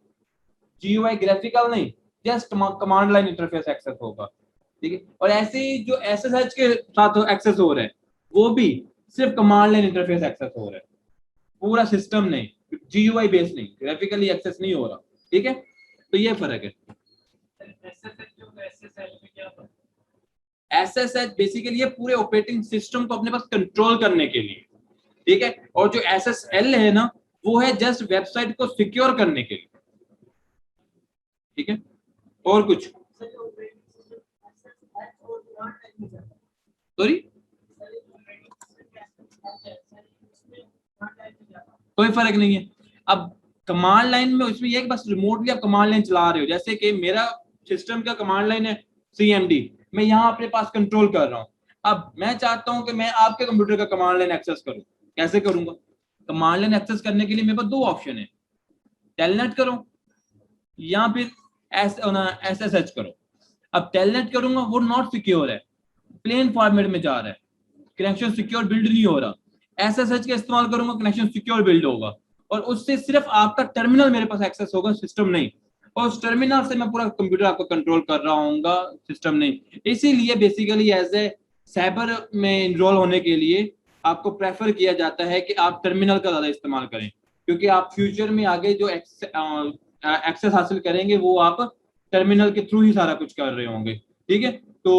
GUI ग्राफिकल नहीं, just command line interface access होगा। ठीक है, और ऐसे ही जो SSH के साथ एक्सेस हो रहा है, वो भी सिर्फ कमांड लाइन इंटरफेस एक्सेस हो रहा है, पूरा सिस्टम नहीं, GUI बेस नहीं, ग्राफिकली एक्सेस नहीं हो रहा। ठीक है, तो ये फर्क है। SSH बेसिकली ये पूरे ऑपरेटिंग सिस्टम को अपने पास कंट्रोल करने के लिए। ठीक है, और जो SSL है ना, वो है जस्ट वेबसाइट को सिक्योर करने के लिए। ठीक है, और कुछ? सॉरी, कोई फर्क नहीं है। अब कमांड लाइन में उसमें ये बस रिमोटली आप कमांड लाइन चला रहे हो, जैसे कि मेरा सिस्टम का कमांड लाइन है CMD, मैं यहाँ अपने पास कंट्रोल कर रहा हूँ। अब मैं चाहता हूँ कि मैं आपके कंप्यूटर का कमांड लाइन एक्सेस करूँ, कैसे करूंगा? कमांड लाइन एक्सेस करने के लिए मेरे पास दो ऑप्शन है, टेलनेट करो या फिर SSH करो। अब टेलनेट करूंगा, वो नॉट सिक्योर है, प्लेन फॉर्मेट में जा रहा है, कनेक्शन सिक्योर बिल्ड नहीं हो रहा। SSH का इस्तेमाल करूंगा, कनेक्शन सिक्योर बिल्ड होगा, और उससे सिर्फ आपका टर्मिनल मेरे पास एक्सेस होगा, सिस्टम नहीं। और उस टर्मिनल से मैं पूरा कंप्यूटर आपको कंट्रोल कर रहा हूँगा, सिस्टम नहीं। इसीलिए बेसिकली एज ए साइबर में इनरोल होने के लिए आपको प्रेफर किया जाता है कि आप टर्मिनल का ज्यादा इस्तेमाल करें, क्योंकि आप फ्यूचर में आगे जो एक्सेस हासिल करेंगे वो आप टर्मिनल के थ्रू ही सारा कुछ कर रहे होंगे। ठीक है, तो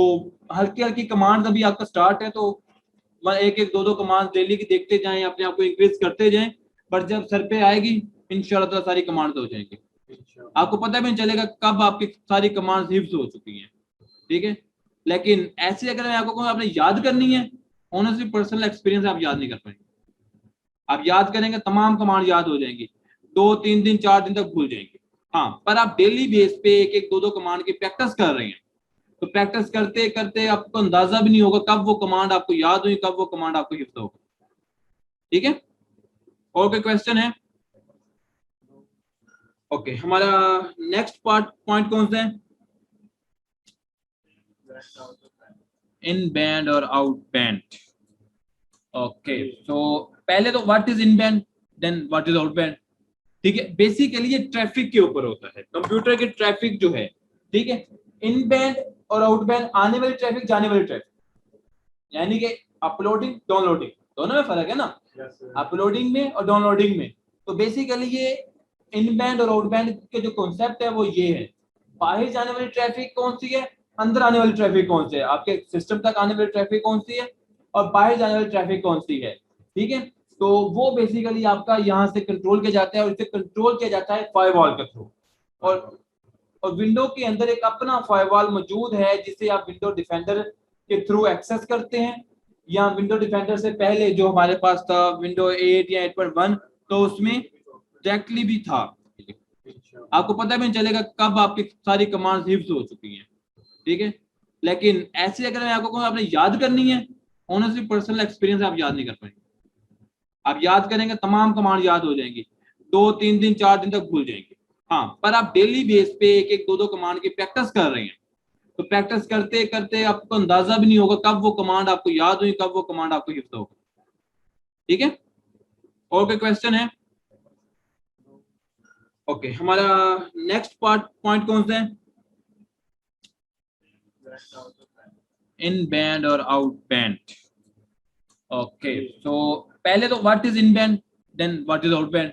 हल्की हल्की कमांड्स अभी आपका स्टार्ट है, तो एक एक दो दो कमांड्स डेली की देखते जाएं, अपने आप को इंक्रीज करते जाएं, पर जब सर पे आएगी इंशाल्लाह ताला सारी कमांड्स हो जाएंगी। आपको पता भी नहीं चलेगा कब आपकी सारी कमांड्स हिफ्ज हो चुकी हैं। ठीक है, लेकिन ऐसे अगर मैं आपको आपने याद करनी है, ऑनेस्टली पर्सनल एक्सपीरियंस आप याद नहीं कर पाएंगे। आप याद करेंगे तमाम कमांड याद हो जाएंगी, 2-3 दिन 4 दिन तक भूल जाएंगे। हाँ, पर आप डेली बेस पे एक एक दो दो कमांड की प्रैक्टिस कर रहे हैं, तो प्रैक्टिस करते करते आपको अंदाजा भी नहीं होगा कब वो कमांड आपको याद हुई, कब वो कमांड आपको हिफ्ज होगा। ठीक है, और कोई क्वेश्चन है? ओके, हमारा नेक्स्ट पॉइंट कौन सा है? इन बैंड और आउट बैंड। ओके, तो पहले तो what is in band, then what is out band. ठीक है, बेसिकली ये ट्रैफिक के ऊपर होता है, कंप्यूटर के ट्रैफिक जो है। ठीक है, इन बैंड और आउट बैंड, आने वाली ट्रैफिक, जाने वाली ट्रैफिक, यानी कि अपलोडिंग डाउनलोडिंग, दोनों में फर्क है ना, अपलोडिंग में और डाउनलोडिंग में। तो बेसिकली ये इन बैंड और आउट बैंड के जो कॉन्सेप्ट है वो ये है, बाहर जाने वाली ट्रैफिक कौन सी है, अंदर आने वाली ट्रैफिक कौन सी है, आपके सिस्टम तक आने वाली ट्रैफिक कौन सी है, और बाहर जाने वाली ट्रैफिक कौन सी है। ठीक है, तो वो बेसिकली आपका यहाँ से कंट्रोल किया जाता है, और इसे कंट्रोल किया जाता है फायरवॉल के थ्रू। और विंडो के अंदर एक अपना फायरवॉल मौजूद है जिसे आप विंडो डिफेंडर के थ्रू एक्सेस करते हैं, या विंडो डिफेंडर से पहले जो हमारे पास था विंडो 8 या 8.1, तो उसमें डायरेक्टली भी था। आपको पता भी नहीं चलेगा कब आपकी सारी कमांड्स हिफ्ज हो चुकी हैं। ठीक है, लेकिन ऐसे अगर मैं आपको कहूँ आपने याद करनी है, ऑनेस्टली पर्सनल एक्सपीरियंस आप याद नहीं कर पाएंगे। आप याद करेंगे तमाम कमांड याद हो जाएंगी, 2-3 दिन 4 दिन तक भूल जाएंगे। हाँ, पर आप डेली बेस पे एक एक 2-2 कमांड की प्रैक्टिस कर रहे हैं, तो प्रैक्टिस करते करते आपको अंदाजा भी नहीं होगा कब वो कमांड आपको याद हुई, कब वो कमांड आपको हिफ्ज होगा। ठीक है, और कोई क्वेश्चन है? ओके, हमारा नेक्स्ट पॉइंट कौन सा है? इन बैंड और आउट बैंड। ओके, तो पहले तो what is in band, then what is out band.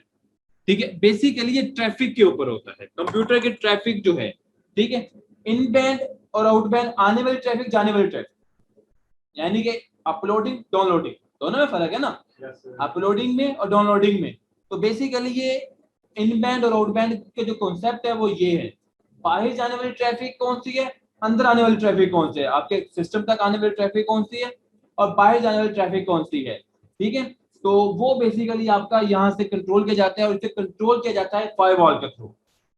ठीक है, बेसिकली ये ट्रैफिक के ऊपर होता है, कंप्यूटर के ट्रैफिक जो है। ठीक है, इन बैंड और आउट बैंड, आने वाली ट्रैफिक, जाने वाली ट्रैफिक, यानी कि अपलोडिंग डाउनलोडिंग, दोनों में फर्क है ना, अपलोडिंग में और डाउनलोडिंग में। तो बेसिकली ये इन बैंड और आउट बैंड के जो कॉन्सेप्ट है वो ये है, बाहर जाने वाली ट्रैफिक कौन सी है, अंदर आने वाली ट्रैफिक कौन सी है, आपके सिस्टम तक आने वाली ट्रैफिक कौन सी है, और बाहर जाने वाली ट्रैफिक कौन सी है। ठीक है, तो वो बेसिकली आपका यहाँ से कंट्रोल किया जाता है, और इसे कंट्रोल किया जाता है फायरवॉल के थ्रू।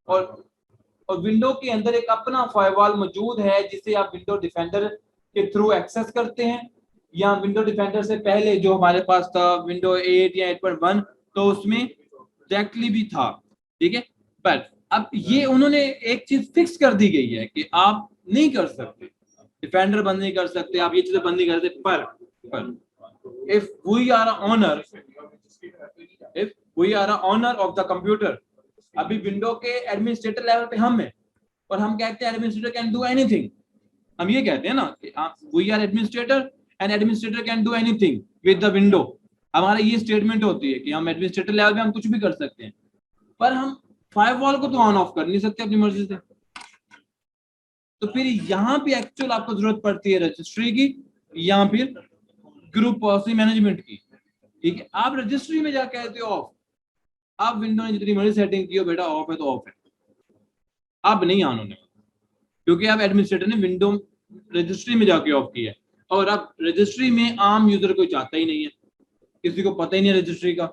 और विंडो के अंदर एक अपना फायरवॉल मौजूद है जिसे आप विंडो डिफेंडर के थ्रू एक्सेस करते हैं, या विंडो डिफेंडर से पहले जो हमारे पास था विंडो 8 या 8.1, तो उसमें डायरेक्टली भी था। ठीक है, पर अब ये उन्होंने एक चीज फिक्स कर दी गई है कि आप नहीं कर सकते, डिफेंडर बंद नहीं कर सकते, आप ये चीजें बंद नहीं कर सकते। पर if we are a owner of the computer, अभी विंडो के एडमिनिस्ट्रेटर लेवल पे हम हैं, और हम कहते हैं एडमिनिस्ट्रेटर कैन डू एनीथिंग। हम ये कहते हैं ना कि we are administrator and administrator can do anything with the window. हमारा ये स्टेटमेंट होती है कि हम एडमिनिस्ट्रेटर लेवल पे हम कुछ भी कर सकते हैं, पर हम फायरवॉल को तो ऑन ऑफ कर नहीं सकते अपनी मर्जी से। तो फिर यहाँ पे एक्चुअल आपको जरूरत पड़ती है रजिस्ट्री की, या फिर ग्रुप पॉलिसी मैनेजमेंट की। ठीक है, आप रजिस्ट्री में जाकर कहते हो ऑफ, आप विंडो ने जितनी मर्जी सेटिंग की हो बेटा ऑफ है तो ऑफ है, अब नहीं ऑन होने, क्योंकि आप एडमिनिस्ट्रेटर ने विंडो रजिस्ट्री में जाके ऑफ किया है। और अब रजिस्ट्री में आम यूजर कोई चाहता ही नहीं है, किसी को पता ही नहीं है रजिस्ट्री का।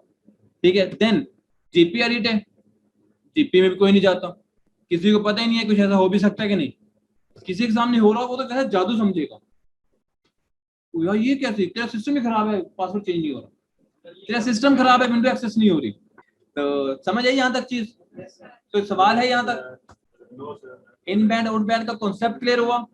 ठीक है, देन जीपी एडिट है, जीपी में भी कोई नहीं जाता, किसी को पता ही नहीं है कुछ ऐसा हो भी सकता है कि नहीं। किसी के सामने हो रहा हो वो तो कहता जादू समझेगा, यार ये कैसे, तेरा सिस्टम ही खराब है, पासवर्ड चेंज नहीं हो रहा, तेरा सिस्टम खराब है, विंडो एक्सेस नहीं हो रही। तो समझ आई यहाँ तक चीज? तो सवाल है यहाँ तक? इन बैंड आउट बैंड का कॉन्सेप्ट क्लियर हुआ?